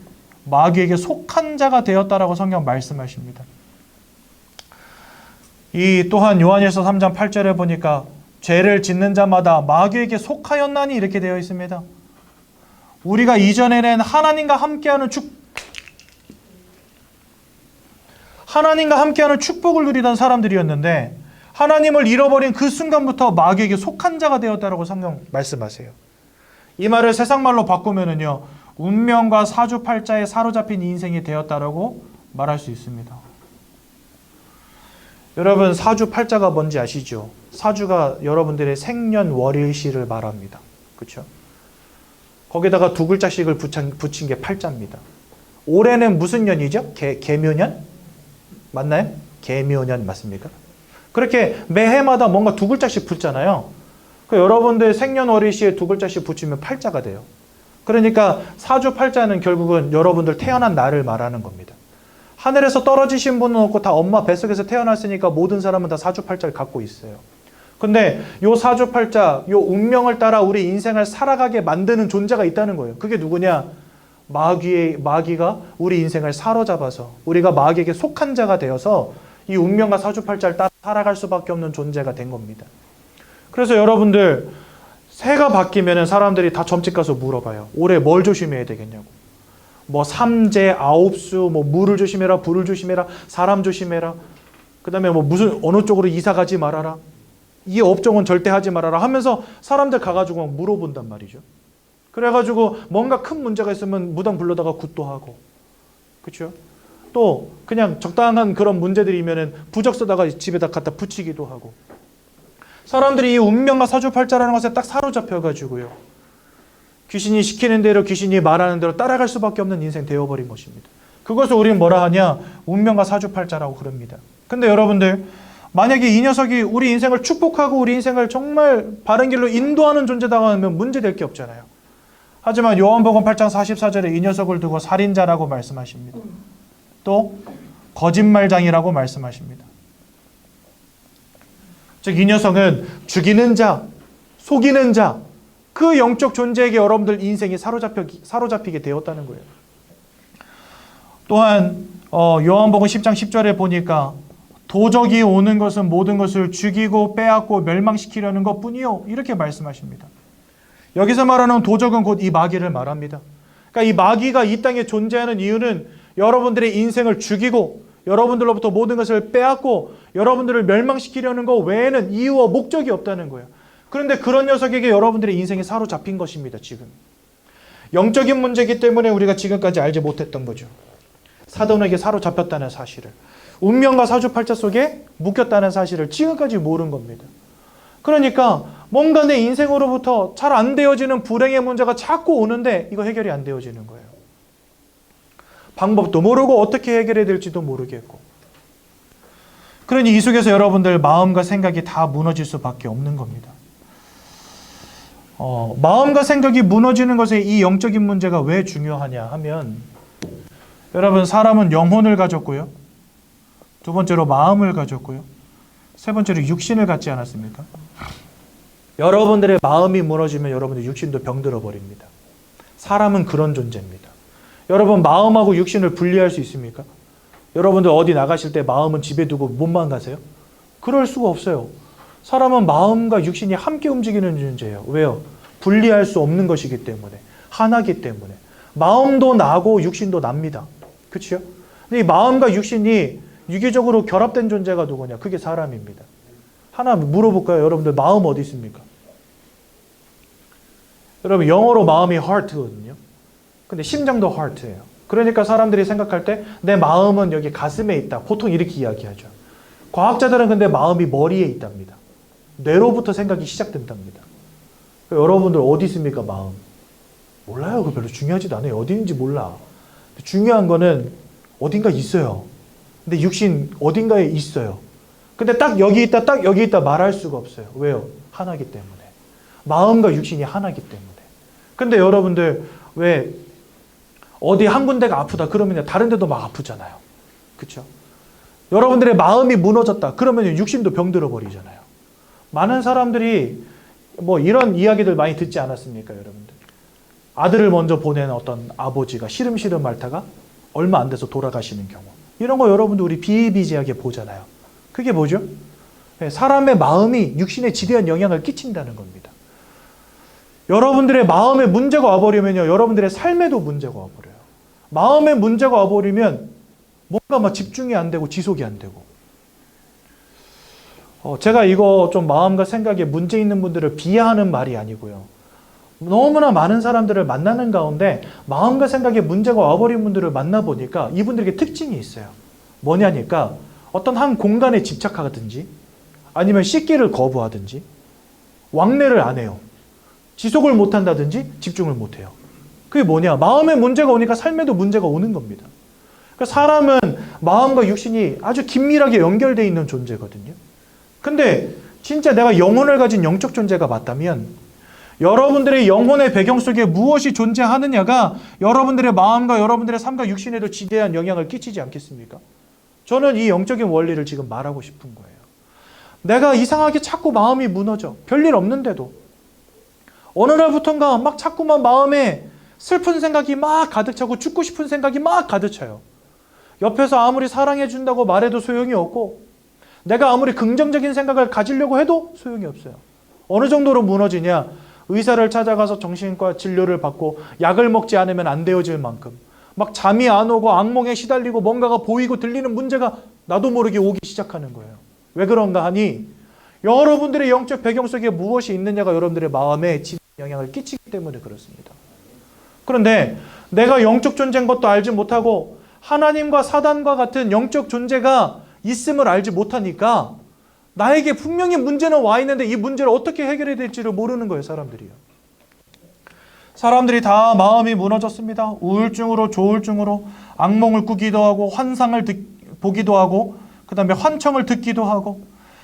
Speaker 1: 마귀에게 속한 자가 되었다라고 성경 말씀하십니다. 이 또한 요한일서 3장 8절에 보니까 죄를 짓는 자마다 마귀에게 속하였나니 이렇게 되어 있습니다. 우리가 이전에는 하나님과 함께하는 축복을 누리던 사람들이었는데 하나님을 잃어버린 그 순간부터 마귀에게 속한 자가 되었다라고 성경 말씀하세요. 이 말을 세상 말로 바꾸면은요, 운명과 사주팔자에 사로잡힌 인생이 되었다라고 말할 수 있습니다. 여러분 사주팔자가 뭔지 아시죠? 사주가 여러분들의 생년월일시를 말합니다. 그렇죠? 거기다가 두 글자씩을 붙인 게 팔자입니다. 올해는 무슨 년이죠? 개묘년? 맞나요? 개묘년 맞습니까? 그렇게 매해마다 뭔가 두 글자씩 붙잖아요. 그 여러분들 생년월일시에 두 글자씩 붙이면 팔자가 돼요. 그러니까 사주팔자는 결국은 여러분들 태어난 날을 말하는 겁니다. 하늘에서 떨어지신 분은 없고 다 엄마 뱃속에서 태어났으니까 모든 사람은 다 사주팔자를 갖고 있어요. 근데 요 사주팔자, 요 운명을 따라 우리 인생을 살아가게 만드는 존재가 있다는 거예요. 그게 누구냐? 마귀가 우리 인생을 사로잡아서 우리가 마귀에게 속한 자가 되어서 이 운명과 사주팔자를 따라 살아갈 수밖에 없는 존재가 된 겁니다. 그래서 여러분들 새가 바뀌면 사람들이 다 점집 가서 물어봐요. 올해 뭘 조심해야 되겠냐고. 뭐 삼재, 아홉수, 뭐 물을 조심해라, 불을 조심해라, 사람 조심해라. 그 다음에 뭐 무슨 어느 쪽으로 이사 가지 말아라. 이 업종은 절대 하지 말아라 하면서 사람들 가가지고 물어본단 말이죠. 그래가지고 뭔가 큰 문제가 있으면 무당 불러다가 굿도 하고, 그렇죠? 또 그냥 적당한 그런 문제들이면은 부적 써다가 집에다 갖다 붙이기도 하고. 사람들이 이 운명과 사주팔자라는 것에 딱 사로잡혀가지고요, 귀신이 시키는 대로 귀신이 말하는 대로 따라갈 수밖에 없는 인생 되어버린 것입니다. 그것을 우리는 뭐라 하냐? 운명과 사주팔자라고 그럽니다. 근데 여러분들 만약에 이 녀석이 우리 인생을 축복하고 우리 인생을 정말 바른 길로 인도하는 존재다 하면 문제될 게 없잖아요. 하지만 요한복음 8장 44절에 이 녀석을 두고 살인자라고 말씀하십니다. 또
Speaker 2: 거짓말장이라고 말씀하십니다. 즉 이 녀석은 죽이는 자, 속이는 자, 그 영적 존재에게 여러분들 인생이 사로잡히게 되었다는 거예요. 또한 요한복음 10장 10절에 보니까 도적이 오는 것은 모든 것을 죽이고 빼앗고 멸망시키려는 것뿐이요, 이렇게 말씀하십니다. 여기서 말하는 도적은 곧 이 마귀를 말합니다. 그러니까 이 마귀가 이 땅에 존재하는 이유는 여러분들의 인생을 죽이고 여러분들로부터 모든 것을 빼앗고 여러분들을 멸망시키려는 것 외에는 이유와 목적이 없다는 거예요. 그런데 그런 녀석에게 여러분들의 인생이 사로잡힌 것입니다. 지금 영적인 문제이기 때문에 우리가 지금까지 알지 못했던 거죠. 사단에게 사로잡혔다는 사실을, 운명과 사주팔자 속에 묶였다는 사실을 지금까지 모른 겁니다. 그러니까 뭔가 내 인생으로부터 잘 안 되어지는 불행의 문제가 자꾸 오는데 이거 해결이 안 되어지는 거예요. 방법도 모르고 어떻게 해결해야 될지도 모르겠고. 그러니 이 속에서 여러분들 마음과 생각이 다 무너질 수밖에 없는 겁니다. 마음과 생각이 무너지는 것에 이 영적인 문제가 왜 중요하냐 하면, 여러분, 사람은 영혼을 가졌고요, 두 번째로 마음을 가졌고요, 세 번째로 육신을 갖지 않았습니까? 여러분들의 마음이 무너지면 여러분들 육신도 병들어 버립니다. 사람은 그런 존재입니다. 여러분, 마음하고 육신을 분리할 수 있습니까? 여러분들 어디 나가실 때 마음은 집에 두고 몸만 가세요? 그럴 수가 없어요. 사람은 마음과 육신이 함께 움직이는 존재예요. 왜요? 분리할 수 없는 것이기 때문에, 하나이기 때문에. 마음도 나고 육신도 납니다. 그렇죠? 근데 이 마음과 육신이 유기적으로 결합된 존재가 누구냐? 그게 사람입니다. 하나 물어볼까요? 여러분들 마음 어디 있습니까? 여러분, 영어로 마음이 heart거든요. 근데 심장도 heart예요. 그러니까 사람들이 생각할 때 내 마음은 여기 가슴에 있다, 보통 이렇게 이야기하죠. 과학자들은 근데 마음이 머리에 있답니다. 뇌로부터 생각이 시작된답니다. 여러분들 어디 있습니까, 마음? 몰라요. 그거 별로 중요하지도 않아요. 어디 있는지 몰라. 중요한 거는 어딘가 있어요. 근데 육신 어딘가에 있어요. 근데 딱 여기 있다, 딱 여기 있다 말할 수가 없어요. 왜요? 하나이기 때문에. 마음과 육신이 하나이기 때문에. 근데 여러분들 왜 어디 한 군데가 아프다 그러면 다른 데도 막 아프잖아요. 그렇죠? 여러분들의 마음이 무너졌다 그러면 육신도 병들어 버리잖아요. 많은 사람들이 뭐 이런 이야기들 많이 듣지 않았습니까, 여러분들? 아들을 먼저 보낸 어떤 아버지가 시름시름 앓다가 얼마 안 돼서 돌아가시는 경우. 이런 거 여러분들 우리 비일비재하게 보잖아요. 그게 뭐죠? 사람의 마음이 육신에 지대한 영향을 끼친다는 겁니다. 여러분들의 마음에 문제가 와버리면요, 여러분들의 삶에도 문제가 와버려요. 마음에 문제가 와버리면 뭔가 막 집중이 안 되고 지속이 안 되고. 제가 이거 좀 마음과 생각에 문제 있는 분들을 비하하는 말이 아니고요. 너무나 많은 사람들을 만나는 가운데 마음과 생각에 문제가 와버린 분들을 만나보니까 이분들에게 특징이 있어요. 뭐냐니까 어떤 한 공간에 집착하든지 아니면 씻기를 거부하든지 왕래를 안 해요. 지속을 못한다든지 집중을 못해요. 그게 뭐냐? 마음에 문제가 오니까 삶에도 문제가 오는 겁니다. 그러니까 사람은 마음과 육신이 아주 긴밀하게 연결되어 있는 존재거든요. 근데 진짜 내가 영혼을 가진 영적 존재가 맞다면 여러분들의 영혼의 배경 속에 무엇이 존재하느냐가 여러분들의 마음과 여러분들의 삶과 육신에도 지대한 영향을 끼치지 않겠습니까? 저는 이 영적인 원리를 지금 말하고 싶은 거예요. 내가 이상하게 자꾸 마음이 무너져. 별일 없는데도. 어느 날부턴가 막 자꾸만 마음에 슬픈 생각이 막 가득 차고 죽고 싶은 생각이 막 가득 차요. 옆에서 아무리 사랑해 준다고 말해도 소용이 없고 내가 아무리 긍정적인 생각을 가지려고 해도 소용이 없어요. 어느 정도로 무너지냐? 의사를 찾아가서 정신과 진료를 받고 약을 먹지 않으면 안 되어질 만큼 막 잠이 안 오고 악몽에 시달리고 뭔가가 보이고 들리는 문제가 나도 모르게 오기 시작하는 거예요. 왜 그런가 하니 여러분들의 영적 배경 속에 무엇이 있느냐가 여러분들의 마음에 영향을 끼치기 때문에 그렇습니다. 그런데 내가 영적 존재인 것도 알지 못하고 하나님과 사단과 같은 영적 존재가 있음을 알지 못하니까 나에게 분명히 문제는 와 있는데 이 문제를 어떻게 해결해야 될지를 모르는 거예요, 사람들이요. 사람들이 다 마음이 무너졌습니다. 우울증으로 조울증으로 악몽을 꾸기도 하고 환상을 보기도 하고 그 다음에 환청을 듣기도 하고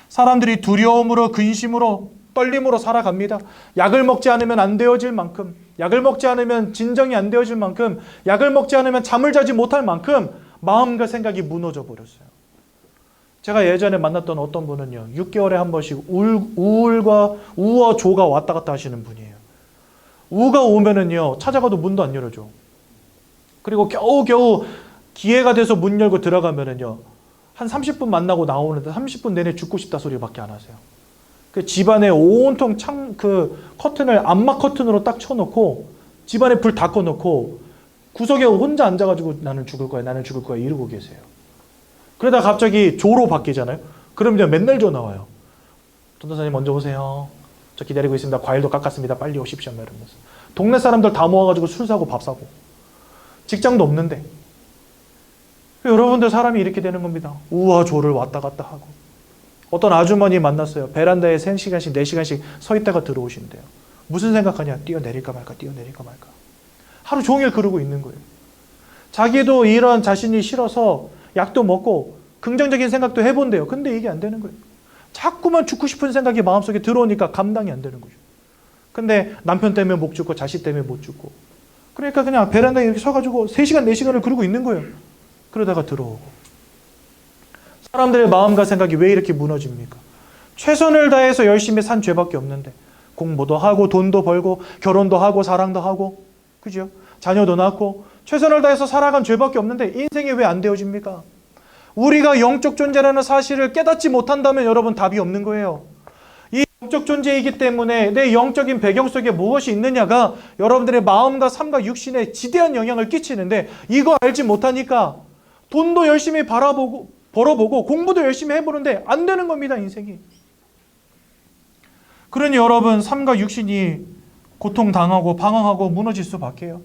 Speaker 2: 사람들이 두려움으로 근심으로 떨림으로 살아갑니다. 약을 먹지 않으면 안 되어질 만큼, 약을 먹지 않으면 진정이 안 되어질 만큼, 약을 먹지 않으면 잠을 자지 못할 만큼 마음과 생각이 무너져 버렸어요. 제가 예전에 만났던 어떤 분은요, 6개월에 한 번씩 우와 조가 왔다 갔다 하시는 분이에요. 우가 오면은요, 찾아가도 문도 안 열어줘. 그리고 겨우겨우 기회가 돼서 문 열고 들어가면은요, 한 30분 만나고 나오는데 30분 내내 죽고 싶다 소리밖에 안 하세요. 그 집안에 온통 커튼을 암막 커튼으로 딱 쳐놓고 집안에 불 다 꺼놓고 구석에 혼자 앉아가지고 나는 죽을 거야, 나는 죽을 거야 이러고 계세요. 그러다 갑자기 조로 바뀌잖아요. 그러면 맨날 전화 와요. 전도사님 먼저 오세요. 저 기다리고 있습니다. 과일도 깎았습니다. 빨리 오십시오. 이러면서. 동네 사람들 다 모아가지고 술 사고 밥 사고. 직장도 없는데. 여러분들 사람이 이렇게 되는 겁니다. 우와 조를 왔다 갔다 하고. 어떤 아주머니 만났어요. 베란다에 3시간씩 4시간씩 서 있다가 들어오신대요. 무슨 생각하냐? 뛰어내릴까 말까 뛰어내릴까 말까. 하루 종일 그러고 있는 거예요. 자기도 이런 자신이 싫어서 약도 먹고 긍정적인 생각도 해본대요. 근데 이게 안 되는 거예요. 자꾸만 죽고 싶은 생각이 마음속에 들어오니까 감당이 안 되는 거죠. 근데 남편 때문에 못 죽고 자식 때문에 못 죽고. 그러니까 그냥 베란다에 이렇게 서가지고 3시간 4시간을 그러고 있는 거예요. 그러다가 들어오고. 사람들의 마음과 생각이 왜 이렇게 무너집니까? 최선을 다해서 열심히 산 죄밖에 없는데 공부도 하고 돈도 벌고 결혼도 하고 사랑도 하고 그죠? 자녀도 낳고 최선을 다해서 살아간 죄밖에 없는데 인생이 왜 안 되어집니까? 우리가 영적 존재라는 사실을 깨닫지 못한다면 여러분 답이 없는 거예요. 이 영적 존재이기 때문에 내 영적인 배경 속에 무엇이 있느냐가 여러분들의 마음과 삶과 육신에 지대한 영향을 끼치는데 이거 알지 못하니까 돈도 열심히 벌어보고 공부도 열심히 해보는데 안 되는 겁니다. 인생이. 그러니 여러분 삶과 육신이 고통당하고 방황하고 무너질 수밖에요.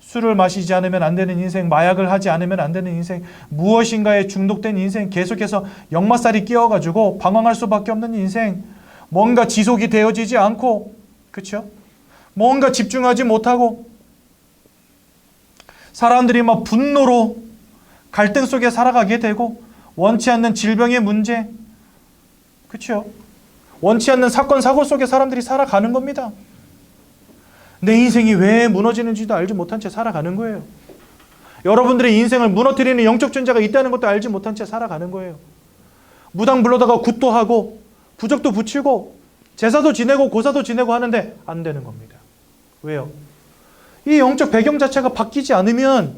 Speaker 2: 술을 마시지 않으면 안 되는 인생, 마약을 하지 않으면 안 되는 인생, 무엇인가에 중독된 인생, 계속해서 역마살이 끼어가지고 방황할 수밖에 없는 인생, 뭔가 지속이 되어지지 않고, 그렇죠? 뭔가 집중하지 못하고, 사람들이 막 분노로 갈등 속에 살아가게 되고, 원치 않는 질병의 문제, 그렇죠? 원치 않는 사건, 사고 속에 사람들이 살아가는 겁니다. 내 인생이 왜 무너지는지도 알지 못한 채 살아가는 거예요. 여러분들의 인생을 무너뜨리는 영적 존재가 있다는 것도 알지 못한 채 살아가는 거예요. 무당 불러다가 굿도 하고 부적도 붙이고 제사도 지내고 고사도 지내고 하는데 안 되는 겁니다. 왜요? 이 영적 배경 자체가 바뀌지 않으면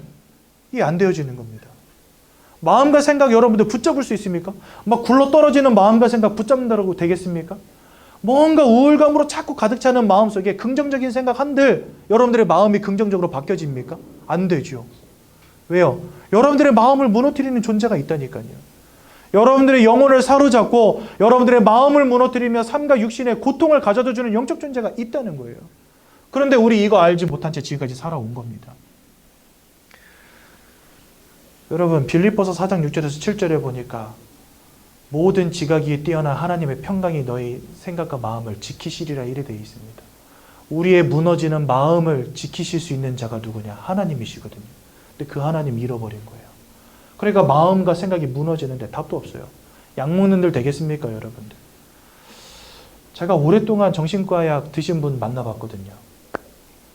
Speaker 2: 이게 안 되어지는 겁니다. 마음과 생각 여러분들 붙잡을 수 있습니까? 막 굴러떨어지는 마음과 생각 붙잡는다고 되겠습니까? 뭔가 우울감으로 자꾸 가득 차는 마음속에 긍정적인 생각 한들 여러분들의 마음이 긍정적으로 바뀌어집니까? 안 되죠. 왜요? 여러분들의 마음을 무너뜨리는 존재가 있다니까요. 여러분들의 영혼을 사로잡고 여러분들의 마음을 무너뜨리며 삶과 육신의 고통을 가져다주는 영적 존재가 있다는 거예요. 그런데 우리 이거 알지 못한 채 지금까지 살아온 겁니다. 여러분 빌립보서 4장 6절에서 7절에 보니까 모든 지각이 뛰어난 하나님의 평강이 너희 생각과 마음을 지키시리라 이래 되어 있습니다. 우리의 무너지는 마음을 지키실 수 있는 자가 누구냐? 하나님이시거든요. 근데 그 하나님 잃어버린 거예요. 그러니까 마음과 생각이 무너지는데 답도 없어요. 약 먹는 들 되겠습니까, 여러분들? 제가 오랫동안 정신과 약 드신 분 만나봤거든요.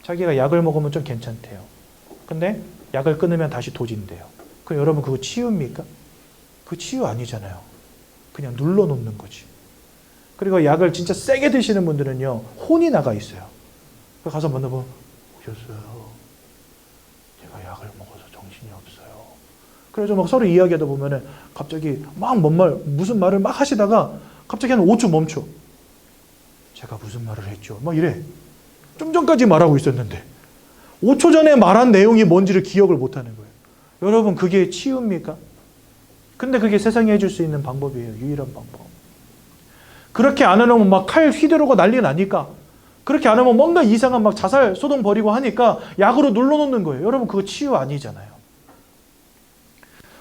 Speaker 2: 자기가 약을 먹으면 좀 괜찮대요. 근데 약을 끊으면 다시 도진대요. 그럼 여러분 그거 치유입니까? 그거 치유 아니잖아요. 그냥 눌러놓는 거지. 그리고 약을 진짜 세게 드시는 분들은요, 혼이 나가 있어요. 가서 만나보면, 오셨어요. 제가 약을 먹어서 정신이 없어요. 그래서 막 서로 이야기하다 보면은 갑자기 막 무슨 말을 막 하시다가 갑자기 한 5초 멈춰. 제가 무슨 말을 했죠? 막 이래. 좀 전까지 말하고 있었는데 5초 전에 말한 내용이 뭔지를 기억을 못 하는 거예요. 여러분, 그게 치유입니까? 근데 그게 세상에 해줄 수 있는 방법이에요. 유일한 방법. 그렇게 안 해놓으면 막 칼 휘두르고 난리 나니까, 그렇게 안 하면 뭔가 이상한 막 자살 소동 벌이고 하니까 약으로 눌러놓는 거예요. 여러분 그거 치유 아니잖아요.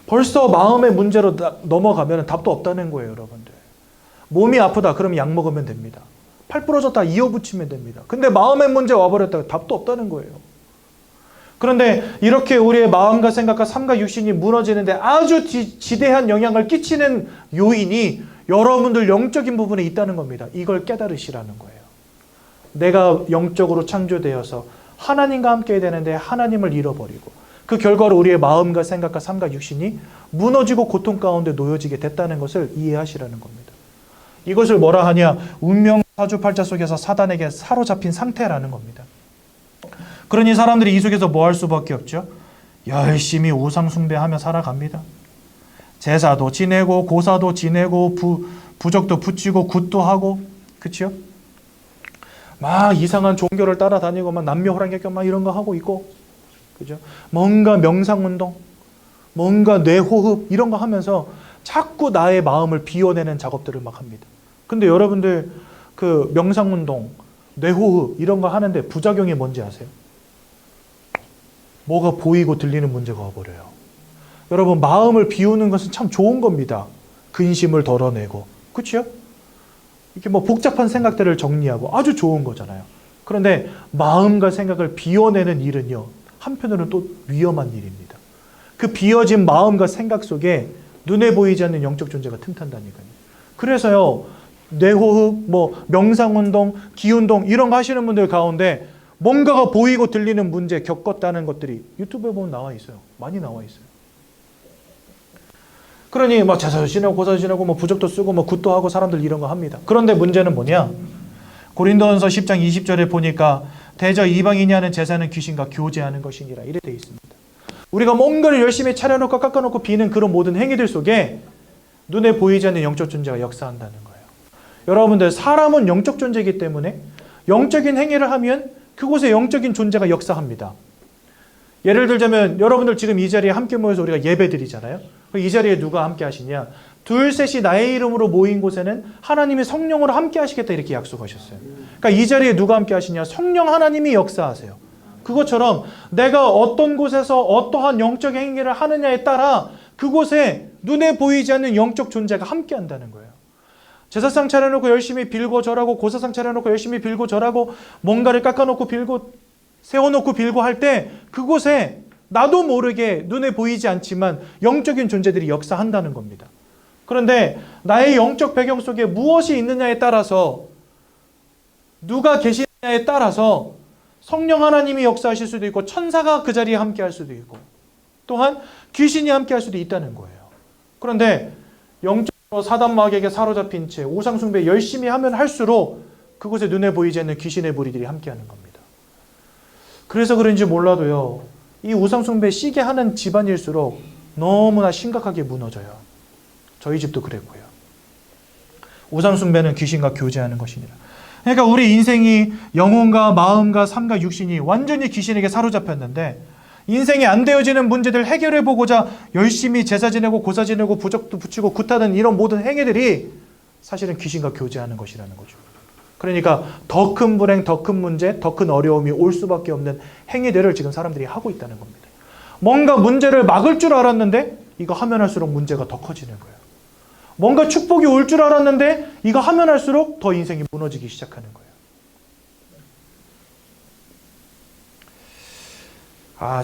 Speaker 2: 벌써 마음의 문제로 넘어가면 답도 없다는 거예요. 여러분들. 몸이 아프다 그러면 약 먹으면 됩니다. 팔 부러졌다 이어붙이면 됩니다. 근데 마음의 문제 와버렸다 답도 없다는 거예요. 그런데 이렇게 우리의 마음과 생각과 삶과 육신이 무너지는데 아주 지대한 영향을 끼치는 요인이 여러분들 영적인 부분에 있다는 겁니다. 이걸 깨달으시라는 거예요. 내가 영적으로 창조되어서 하나님과 함께 되는데 하나님을 잃어버리고 그 결과로 우리의 마음과 생각과 삶과 육신이 무너지고 고통 가운데 놓여지게 됐다는 것을 이해하시라는 겁니다. 이것을 뭐라 하냐? 운명 사주팔자 속에서 사단에게 사로잡힌 상태라는 겁니다. 그러니 사람들이 이 속에서 뭐 할 수밖에 없죠? 열심히 우상 숭배하며 살아갑니다. 제사도 지내고 고사도 지내고 부적도 붙이고 굿도 하고, 그렇죠? 막 이상한 종교를 따라다니고 막 남녀호랑객 막 이런 거 하고 있고, 그죠? 뭔가 명상운동, 뭔가 뇌호흡 이런 거 하면서 자꾸 나의 마음을 비워내는 작업들을 막 합니다. 근데 여러분들 그 명상운동, 뇌호흡 이런 거 하는데 부작용이 뭔지 아세요? 뭐가 보이고 들리는 문제가 와버려요. 여러분, 마음을 비우는 것은 참 좋은 겁니다. 근심을 덜어내고, 그렇죠? 이렇게 뭐 복잡한 생각들을 정리하고 아주 좋은 거잖아요. 그런데 마음과 생각을 비워내는 일은요, 한편으로는 또 위험한 일입니다. 그 비워진 마음과 생각 속에 눈에 보이지 않는 영적 존재가 틈탄다니까요. 그래서요, 뇌호흡, 뭐 명상운동, 기운동 이런 거 하시는 분들 가운데 뭔가가 보이고 들리는 문제 겪었다는 것들이 유튜브에 보면 나와 있어요. 많이 나와 있어요. 그러니 막 제사도 지내고 고사도 지내고 뭐 부적도 쓰고 뭐 굿도 하고 사람들 이런 거 합니다. 그런데 문제는 뭐냐? 고린도전서 10장 20절에 보니까 대저 이방인이 하는 제사는 귀신과 교제하는 것이니라 이래 돼 있습니다. 우리가 뭔가를 열심히 차려놓고 깎아놓고 비는 그런 모든 행위들 속에 눈에 보이지 않는 영적 존재가 역사한다는 거예요. 여러분들, 사람은 영적 존재이기 때문에 영적인 행위를 하면 그곳에 영적인 존재가 역사합니다. 예를 들자면 여러분들 지금 이 자리에 함께 모여서 우리가 예배 드리잖아요. 이 자리에 누가 함께 하시냐? 둘, 셋이 나의 이름으로 모인 곳에는 하나님이 성령으로 함께 하시겠다 이렇게 약속하셨어요. 그러니까 이 자리에 누가 함께 하시냐? 성령 하나님이 역사하세요. 그것처럼 내가 어떤 곳에서 어떠한 영적 행위를 하느냐에 따라 그곳에 눈에 보이지 않는 영적 존재가 함께 한다는 거예요. 제사상 차려놓고 열심히 빌고 절하고 고사상 차려놓고 열심히 빌고 절하고 뭔가를 깎아놓고 빌고 세워놓고 빌고 할 때 그곳에 나도 모르게 눈에 보이지 않지만 영적인 존재들이 역사한다는 겁니다. 그런데 나의 영적 배경 속에 무엇이 있느냐에 따라서, 누가 계시느냐에 따라서 성령 하나님이 역사하실 수도 있고 천사가 그 자리에 함께 할 수도 있고 또한 귀신이 함께 할 수도 있다는 거예요. 그런데 영적으로 사단 마귀에게 사로잡힌 채 우상 숭배 열심히 하면 할수록 그곳에 눈에 보이지 않는 귀신의 무리들이 함께 하는 겁니다. 그래서 그런지 몰라도요, 이 우상 숭배 시게 하는 집안일수록 너무나 심각하게 무너져요. 저희 집도 그랬고요. 우상 숭배는 귀신과 교제하는 것이니라. 그러니까 우리 인생이 영혼과 마음과 삶과 육신이 완전히 귀신에게 사로잡혔는데 인생이 안 되어지는 문제들 해결해 보고자 열심히 제사 지내고 고사 지내고 부적도 붙이고 굿하는 이런 모든 행위들이 사실은 귀신과 교제하는 것이라는 거죠. 그러니까 더 큰 불행, 더 큰 문제, 더 큰 어려움이 올 수밖에 없는 행위들을 지금 사람들이 하고 있다는 겁니다. 뭔가 문제를 막을 줄 알았는데 이거 하면 할수록 문제가 더 커지는 거예요. 뭔가 축복이 올 줄 알았는데 이거 하면 할수록 더 인생이 무너지기 시작하는 거예요.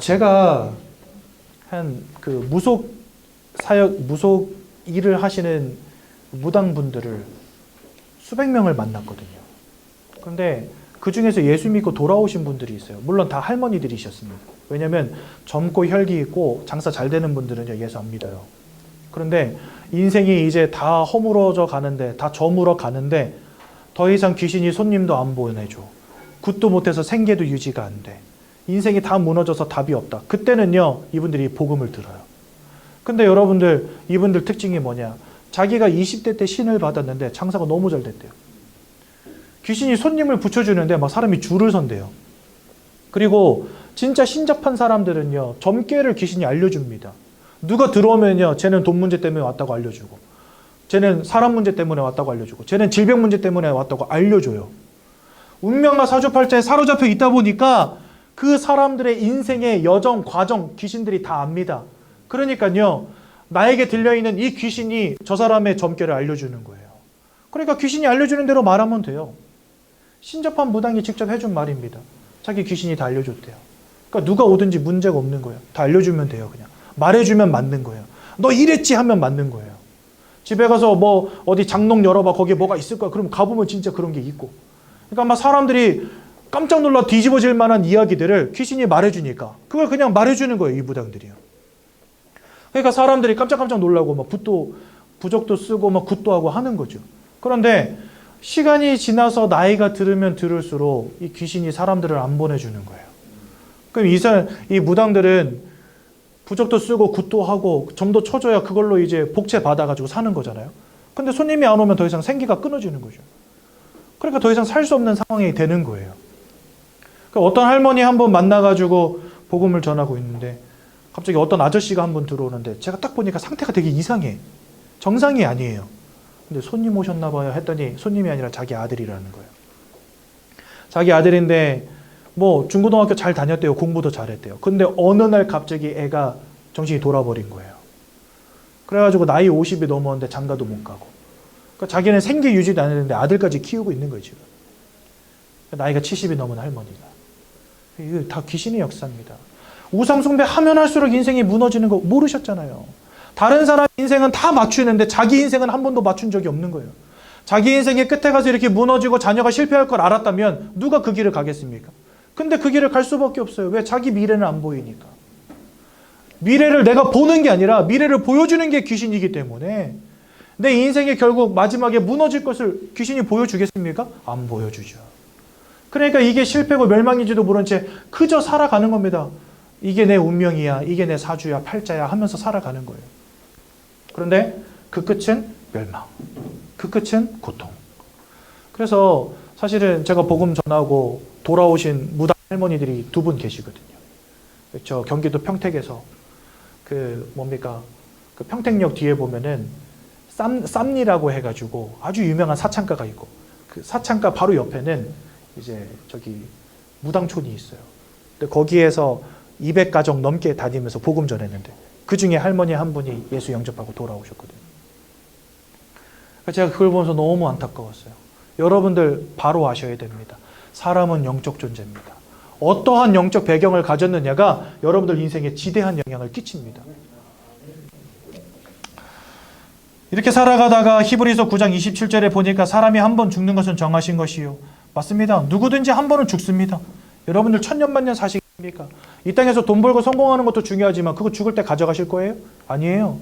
Speaker 2: 제가 한 그 무속 일을 하시는 무당분들을 수백 명을 만났거든요. 그런데 그 중에서 예수 믿고 돌아오신 분들이 있어요. 물론 다 할머니들이셨습니다. 왜냐하면 젊고 혈기 있고 장사 잘 되는 분들은요, 예수 안 믿어요. 그런데 인생이 이제 다 허물어져 가는데, 다 저물어 가는데 더 이상 귀신이 손님도 안 보내줘. 굿도 못해서 생계도 유지가 안 돼. 인생이 다 무너져서 답이 없다. 그때는요, 이분들이 복음을 들어요. 근데 여러분들, 이분들 특징이 뭐냐? 자기가 20대 때 신을 받았는데 장사가 너무 잘 됐대요. 귀신이 손님을 붙여주는데 막 사람이 줄을 선대요. 그리고 진짜 신접한 사람들은요, 점괘를 귀신이 알려줍니다. 누가 들어오면요, 쟤는 돈 문제 때문에 왔다고 알려주고, 쟤는 사람 문제 때문에 왔다고 알려주고, 쟤는 질병 문제 때문에 왔다고 알려줘요. 운명과 사주팔자에 사로잡혀 있다 보니까 그 사람들의 인생의 여정, 과정, 귀신들이 다 압니다. 그러니까요, 나에게 들려있는 이 귀신이 저 사람의 점괘를 알려주는 거예요. 그러니까 귀신이 알려주는 대로 말하면 돼요. 신접한 무당이 직접 해준 말입니다. 자기 귀신이 다 알려줬대요. 그러니까 누가 오든지 문제가 없는 거예요. 다 알려주면 돼요. 그냥 말해주면 맞는 거예요. 너 이랬지 하면 맞는 거예요. 집에 가서 뭐 어디 장롱 열어봐, 거기에 뭐가 있을 거야. 그럼 가보면 진짜 그런 게 있고. 그러니까 막 사람들이 깜짝 놀라 뒤집어질 만한 이야기들을 귀신이 말해주니까 그걸 그냥 말해주는 거예요, 이 무당들이요. 그러니까 사람들이 깜짝깜짝 놀라고 막 부적도 쓰고 막 굿도 하고 하는 거죠. 그런데 시간이 지나서 나이가 들으면 들을수록 이 귀신이 사람들을 안 보내주는 거예요. 그럼 이 무당들은 부적도 쓰고 굿도 하고 점도 쳐줘야 그걸로 이제 복채 받아가지고 사는 거잖아요. 근데 손님이 안 오면 더 이상 생기가 끊어지는 거죠. 그러니까 더 이상 살 수 없는 상황이 되는 거예요. 그러니까 어떤 할머니 한 번 만나가지고 복음을 전하고 있는데 갑자기 어떤 아저씨가 한 번 들어오는데 제가 딱 보니까 상태가 되게 이상해. 정상이 아니에요. 근데 손님 오셨나 봐요 했더니 손님이 아니라 자기 아들이라는 거예요. 자기 아들인데 뭐 중고등학교 잘 다녔대요. 공부도 잘했대요. 근데 어느 날 갑자기 애가 정신이 돌아버린 거예요. 그래가지고 나이 50이 넘었는데 장가도 못 가고. 그러니까 자기는 생계 유지도 안 했는데 아들까지 키우고 있는 거예요, 지금. 나이가 70이 넘은 할머니가. 이거 다 귀신의 역사입니다. 우상숭배 하면 할수록 인생이 무너지는 거 모르셨잖아요. 다른 사람 인생은 다 맞추는데 자기 인생은 한 번도 맞춘 적이 없는 거예요. 자기 인생의 끝에 가서 이렇게 무너지고 자녀가 실패할 걸 알았다면 누가 그 길을 가겠습니까? 근데 그 길을 갈 수밖에 없어요. 왜? 자기 미래는 안 보이니까. 미래를 내가 보는 게 아니라 미래를 보여주는 게 귀신이기 때문에 내 인생이 결국 마지막에 무너질 것을 귀신이 보여주겠습니까? 안 보여주죠. 그러니까 이게 실패고 멸망인지도 모른 채 그저 살아가는 겁니다. 이게 내 운명이야, 이게 내 사주야, 팔자야 하면서 살아가는 거예요. 그런데 그 끝은 멸망, 그 끝은 고통. 그래서 사실은 제가 복음 전하고 돌아오신 무당 할머니들이 2분 계시거든요. 저 경기도 평택에서 그 평택역 뒤에 보면은 쌈리라고 해가지고 아주 유명한 사창가가 있고 그 사창가 바로 옆에는 이제 저기 무당촌이 있어요. 근데 거기에서 200가정 넘게 다니면서 복음 전했는데 그 중에 할머니 한 분이 예수 영접하고 돌아오셨거든요. 제가 그걸 보면서 너무 안타까웠어요. 여러분들 바로 아셔야 됩니다. 사람은 영적 존재입니다. 어떠한 영적 배경을 가졌느냐가 여러분들 인생에 지대한 영향을 끼칩니다. 이렇게 살아가다가 히브리서 9장 27절에 보니까 사람이 한 번 죽는 것은 정하신 것이요. 맞습니다. 누구든지 한 번은 죽습니다. 여러분들 천년만년 사시겠습니까? 이 땅에서 돈 벌고 성공하는 것도 중요하지만 그거 죽을 때 가져가실 거예요? 아니에요.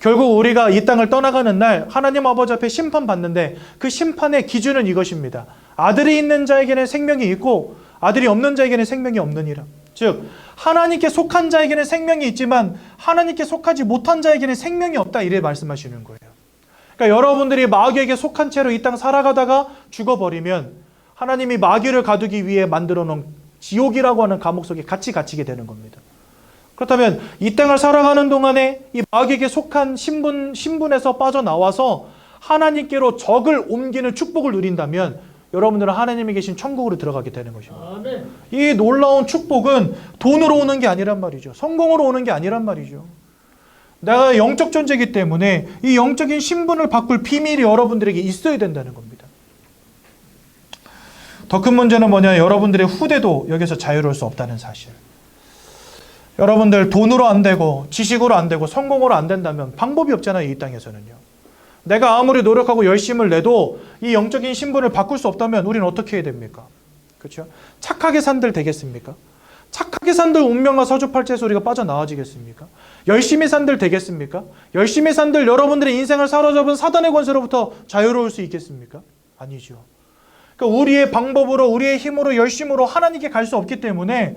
Speaker 2: 결국 우리가 이 땅을 떠나가는 날 하나님 아버지 앞에 심판받는데 그 심판의 기준은 이것입니다. 아들이 있는 자에게는 생명이 있고 아들이 없는 자에게는 생명이 없느니라. 즉 하나님께 속한 자에게는 생명이 있지만 하나님께 속하지 못한 자에게는 생명이 없다, 이래 말씀하시는 거예요. 그러니까 여러분들이 마귀에게 속한 채로 이 땅 살아가다가 죽어버리면 하나님이 마귀를 가두기 위해 만들어 놓은 지옥이라고 하는 감옥 속에 같이 갇히게 되는 겁니다. 그렇다면 이 땅을 살아가는 동안에 이 마귀에게 속한 신분에서 빠져나와서 하나님께로 적을 옮기는 축복을 누린다면 여러분들은 하나님이 계신 천국으로 들어가게 되는 것입니다. 아멘. 이 놀라운 축복은 돈으로 오는 게 아니란 말이죠. 성공으로 오는 게 아니란 말이죠. 내가 영적 존재이기 때문에 이 영적인 신분을 바꿀 비밀이 여러분들에게 있어야 된다는 겁니다. 더 큰 문제는 뭐냐? 여러분들의 후대도 여기서 자유로울 수 없다는 사실. 여러분들 돈으로 안 되고 지식으로 안 되고 성공으로 안 된다면 방법이 없잖아요, 이 땅에서는요. 내가 아무리 노력하고 열심을 내도 이 영적인 신분을 바꿀 수 없다면 우리는 어떻게 해야 됩니까? 그렇죠? 착하게 산들 되겠습니까? 착하게 산들 운명과 서주팔자에서 우리가 빠져나와지겠습니까? 열심히 산들 되겠습니까? 열심히 산들 여러분들의 인생을 사로잡은 사단의 권세로부터 자유로울 수 있겠습니까? 아니죠. 그러니까 우리의 방법으로 우리의 힘으로 열심으로 하나님께 갈 수 없기 때문에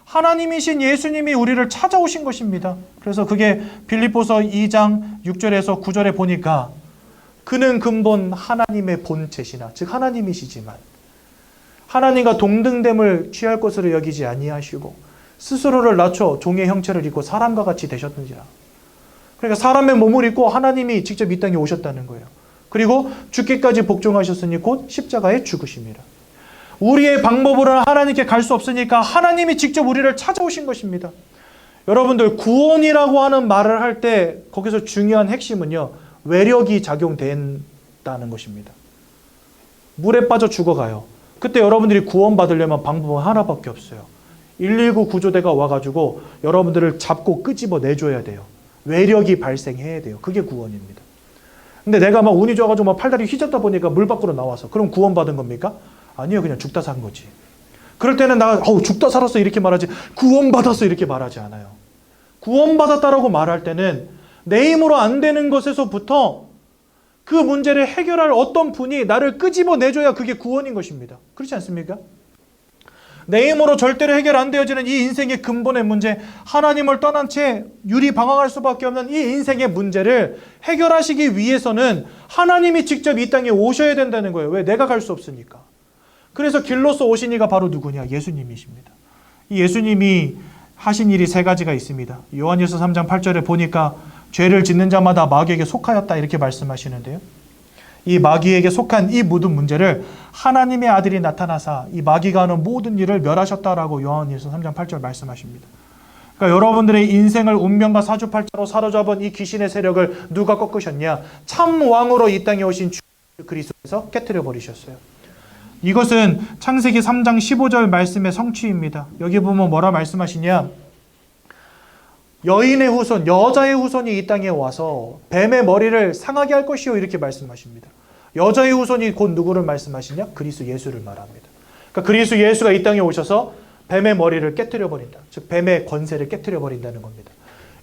Speaker 2: 하나님이신 예수님이 우리를 찾아오신 것입니다. 그래서 그게 빌립보서 2장 6절에서 9절에 보니까 그는 근본 하나님의 본체시나, 즉 하나님이시지만 하나님과 동등됨을 취할 것으로 여기지 아니하시고 스스로를 낮춰 종의 형체를 입고 사람과 같이 되셨는지라. 그러니까 사람의 몸을 입고 하나님이 직접 이 땅에 오셨다는 거예요. 그리고 죽기까지 복종하셨으니 곧 십자가에 죽으심이라. 우리의 방법으로는 하나님께 갈 수 없으니까 하나님이 직접 우리를 찾아오신 것입니다. 여러분들 구원이라고 하는 말을 할 때 거기서 중요한 핵심은요, 외력이 작용된다는 것입니다. 물에 빠져 죽어가요. 그때 여러분들이 구원받으려면 방법은 하나밖에 없어요. 119 구조대가 와가지고 여러분들을 잡고 끄집어 내줘야 돼요. 외력이 발생해야 돼요. 그게 구원입니다. 근데 내가 막 운이 좋아가지고 막 팔다리 휘젓다 보니까 물 밖으로 나와서 그럼 구원받은 겁니까? 아니요, 그냥 죽다 산 거지. 그럴 때는 나 죽다 살았어 이렇게 말하지, 구원받았어 이렇게 말하지 않아요. 구원받았다라고 말할 때는 내 힘으로 안 되는 것에서부터 그 문제를 해결할 어떤 분이 나를 끄집어내줘야 그게 구원인 것입니다. 그렇지 않습니까? 내 힘으로 절대로 해결 안 되어지는 이 인생의 근본의 문제, 하나님을 떠난 채 유리방황할 수밖에 없는 이 인생의 문제를 해결하시기 위해서는 하나님이 직접 이 땅에 오셔야 된다는 거예요. 왜? 내가 갈 수 없으니까. 그래서 길로서 오신 이가 바로 누구냐? 예수님이십니다. 이 예수님이 하신 일이 세 가지가 있습니다. 요한일서 3장 8절에 보니까 죄를 짓는 자마다 마귀에게 속하였다 이렇게 말씀하시는데요. 이 마귀에게 속한 이 모든 문제를 하나님의 아들이 나타나사 이 마귀가 하는 모든 일을 멸하셨다라고 요한일서 3장 8절 말씀하십니다. 그러니까 여러분들의 인생을 운명과 사주팔자로 사로잡은 이 귀신의 세력을 누가 꺾으셨냐? 참 왕으로 이 땅에 오신 주 그리스도에서 깨트려 버리셨어요. 이것은 창세기 3장 15절 말씀의 성취입니다. 여기 보면 뭐라 말씀하시냐? 여인의 후손, 여자의 후손이 이 땅에 와서 뱀의 머리를 상하게 할 것이요 이렇게 말씀하십니다. 여자의 후손이 곧 누구를 말씀하시냐? 그리스도 예수를 말합니다. 그러니까 그리스도 예수가 이 땅에 오셔서 뱀의 머리를 깨트려 버린다. 즉 뱀의 권세를 깨트려 버린다는 겁니다.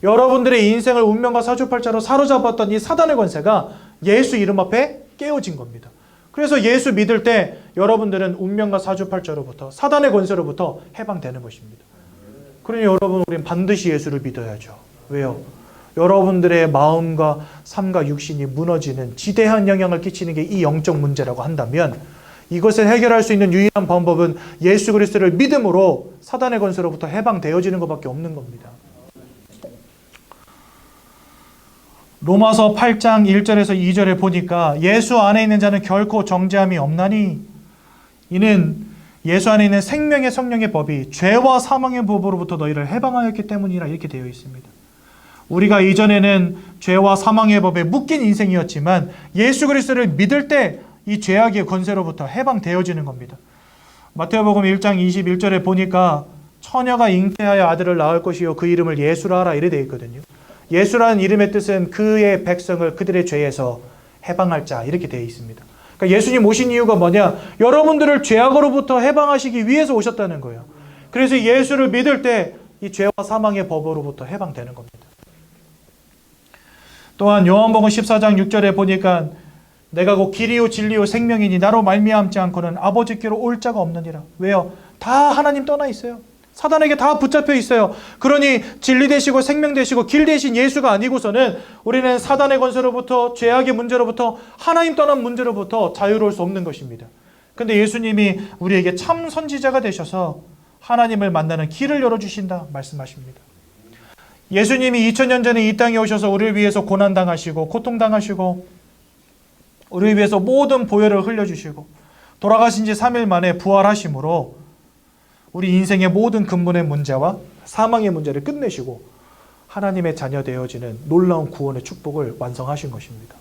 Speaker 2: 여러분들의 인생을 운명과 사주팔자로 사로잡았던 이 사단의 권세가 예수 이름 앞에 깨어진 겁니다. 그래서 예수 믿을 때 여러분들은 운명과 사주팔자로부터 사단의 권세로부터 해방되는 것입니다. 그러니 여러분, 우리는 반드시 예수를 믿어야죠. 왜요? 여러분들의 마음과 삶과 육신이 무너지는 지대한 영향을 끼치는 게 이 영적 문제라고 한다면 이것을 해결할 수 있는 유일한 방법은 예수 그리스도를 믿음으로 사단의 권세로부터 해방되어지는 것밖에 없는 겁니다. 로마서 8장 1절에서 2절에 보니까 예수 안에 있는 자는 결코 정죄함이 없나니 이는 예수 안에 있는 생명의 성령의 법이 죄와 사망의 법으로부터 너희를 해방하였기 때문이라 이렇게 되어 있습니다. 우리가 이전에는 죄와 사망의 법에 묶인 인생이었지만 예수 그리스도를 믿을 때 이 죄악의 권세로부터 해방되어지는 겁니다. 마태복음 1장 21절에 보니까 처녀가 잉태하여 아들을 낳을 것이요 그 이름을 예수라 하라 이래 되어 있거든요. 예수라는 이름의 뜻은 그의 백성을 그들의 죄에서 해방할 자 이렇게 되어 있습니다. 그러니까 예수님 오신 이유가 뭐냐? 여러분들을 죄악으로부터 해방하시기 위해서 오셨다는 거예요. 그래서 예수를 믿을 때 이 죄와 사망의 법으로부터 해방되는 겁니다. 또한 요한복음 14장 6절에 보니까 내가 곧 길이요 진리요 생명이니 나로 말미암지 않고는 아버지께로 올 자가 없느니라. 왜요? 다 하나님 떠나 있어요. 사단에게 다 붙잡혀 있어요. 그러니 진리 되시고 생명 되시고 길 되신 예수가 아니고서는 우리는 사단의 권세로부터 죄악의 문제로부터 하나님 떠난 문제로부터 자유로울 수 없는 것입니다. 근데 예수님이 우리에게 참 선지자가 되셔서 하나님을 만나는 길을 열어주신다 말씀하십니다. 예수님이 2000년 전에 이 땅에 오셔서 우리를 위해서 고난당하시고 고통당하시고 우리를 위해서 모든 보혈을 흘려주시고 돌아가신 지 3일 만에 부활하심으로 우리 인생의 모든 근본의 문제와 사망의 문제를 끝내시고 하나님의 자녀 되어지는 놀라운 구원의 축복을 완성하신 것입니다.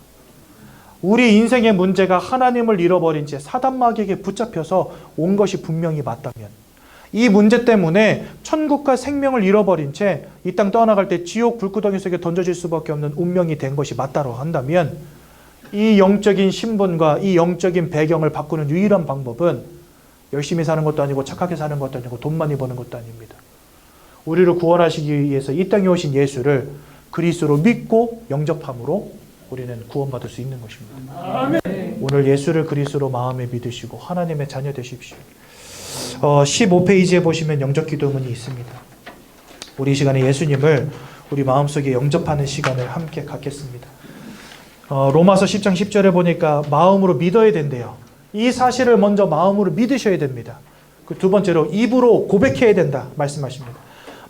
Speaker 2: 우리 인생의 문제가 하나님을 잃어버린 채 사단 마귀에게 붙잡혀서 온 것이 분명히 맞다면 이 문제 때문에 천국과 생명을 잃어버린 채 이 땅 떠나갈 때 지옥 불구덩이 속에 던져질 수밖에 없는 운명이 된 것이 맞다고 한다면 이 영적인 신분과 이 영적인 배경을 바꾸는 유일한 방법은 열심히 사는 것도 아니고 착하게 사는 것도 아니고 돈 많이 버는 것도 아닙니다. 우리를 구원하시기 위해서 이 땅에 오신 예수를 그리스도로 믿고 영접함으로 우리는 구원받을 수 있는 것입니다. 아멘. 오늘 예수를 그리스도로 마음에 믿으시고 하나님의 자녀 되십시오. 15페이지에 보시면 영접 기도문이 있습니다. 우리 이 시간에 예수님을 우리 마음속에 영접하는 시간을 함께 갖겠습니다. 로마서 10장 10절에 보니까 마음으로 믿어야 된대요. 이 사실을 먼저 마음으로 믿으셔야 됩니다. 그 두 번째로 입으로 고백해야 된다 말씀하십니다.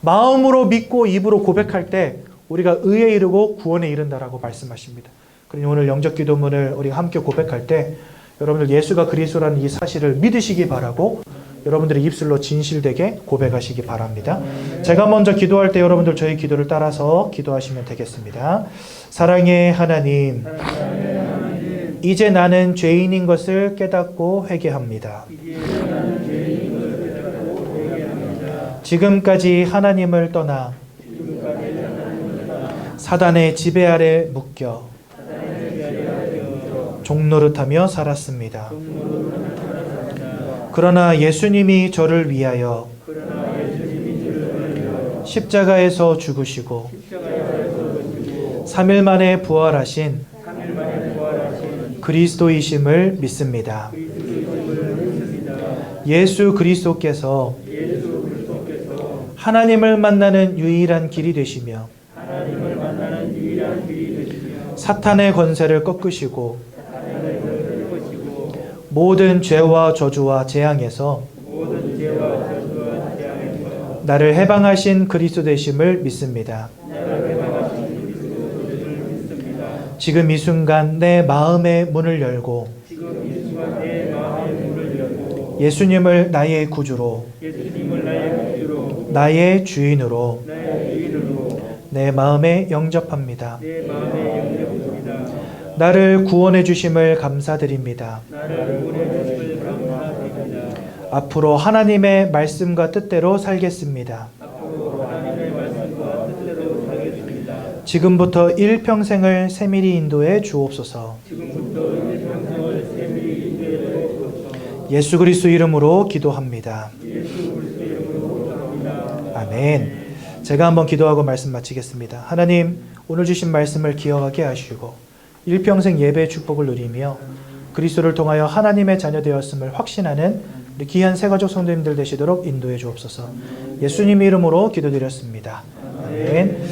Speaker 2: 마음으로 믿고 입으로 고백할 때 우리가 의에 이르고 구원에 이른다라고 말씀하십니다. 그러니 오늘 영접 기도문을 우리가 함께 고백할 때 여러분들 예수가 그리스도라는 이 사실을 믿으시기 바라고 여러분들의 입술로 진실되게 고백하시기 바랍니다. 제가 먼저 기도할 때 여러분들 저희 기도를 따라서 기도하시면 되겠습니다. 사랑의 하나님, 이제 나는 죄인인 것을 깨닫고 회개합니다. 지금까지 하나님을 떠나 사단의 지배 아래 묶여 종노릇하며 살았습니다. 그러나 예수님이 저를 위하여 십자가에서 죽으시고 3일 만에 부활하신 그리스도이심을 믿습니다. 예수 그리스도께서 하나님을 만나는 유일한 길이 되시며 사탄의 권세를 꺾으시고 모든 죄와 저주와 재앙에서 나를 해방하신 그리스도 되심을 믿습니다. 지금 이 순간 내 마음의 문을 열고 예수님을 나의 구주로 나의 주인으로 내 마음에 영접합니다. 나를 구원해 주심을 감사드립니다. 앞으로 하나님의 말씀과 뜻대로 살겠습니다. 지금부터 일평생을 세밀히 인도해 주옵소서. 예수 그리스도 이름으로 기도합니다. 아멘. 제가 한번 기도하고 말씀 마치겠습니다. 하나님, 오늘 주신 말씀을 기억하게 하시고 일평생 예배의 축복을 누리며 그리스도를 통하여 하나님의 자녀 되었음을 확신하는 우리 귀한 새가족 성도님들 되시도록 인도해 주옵소서. 예수님 이름으로 기도드렸습니다. 아멘.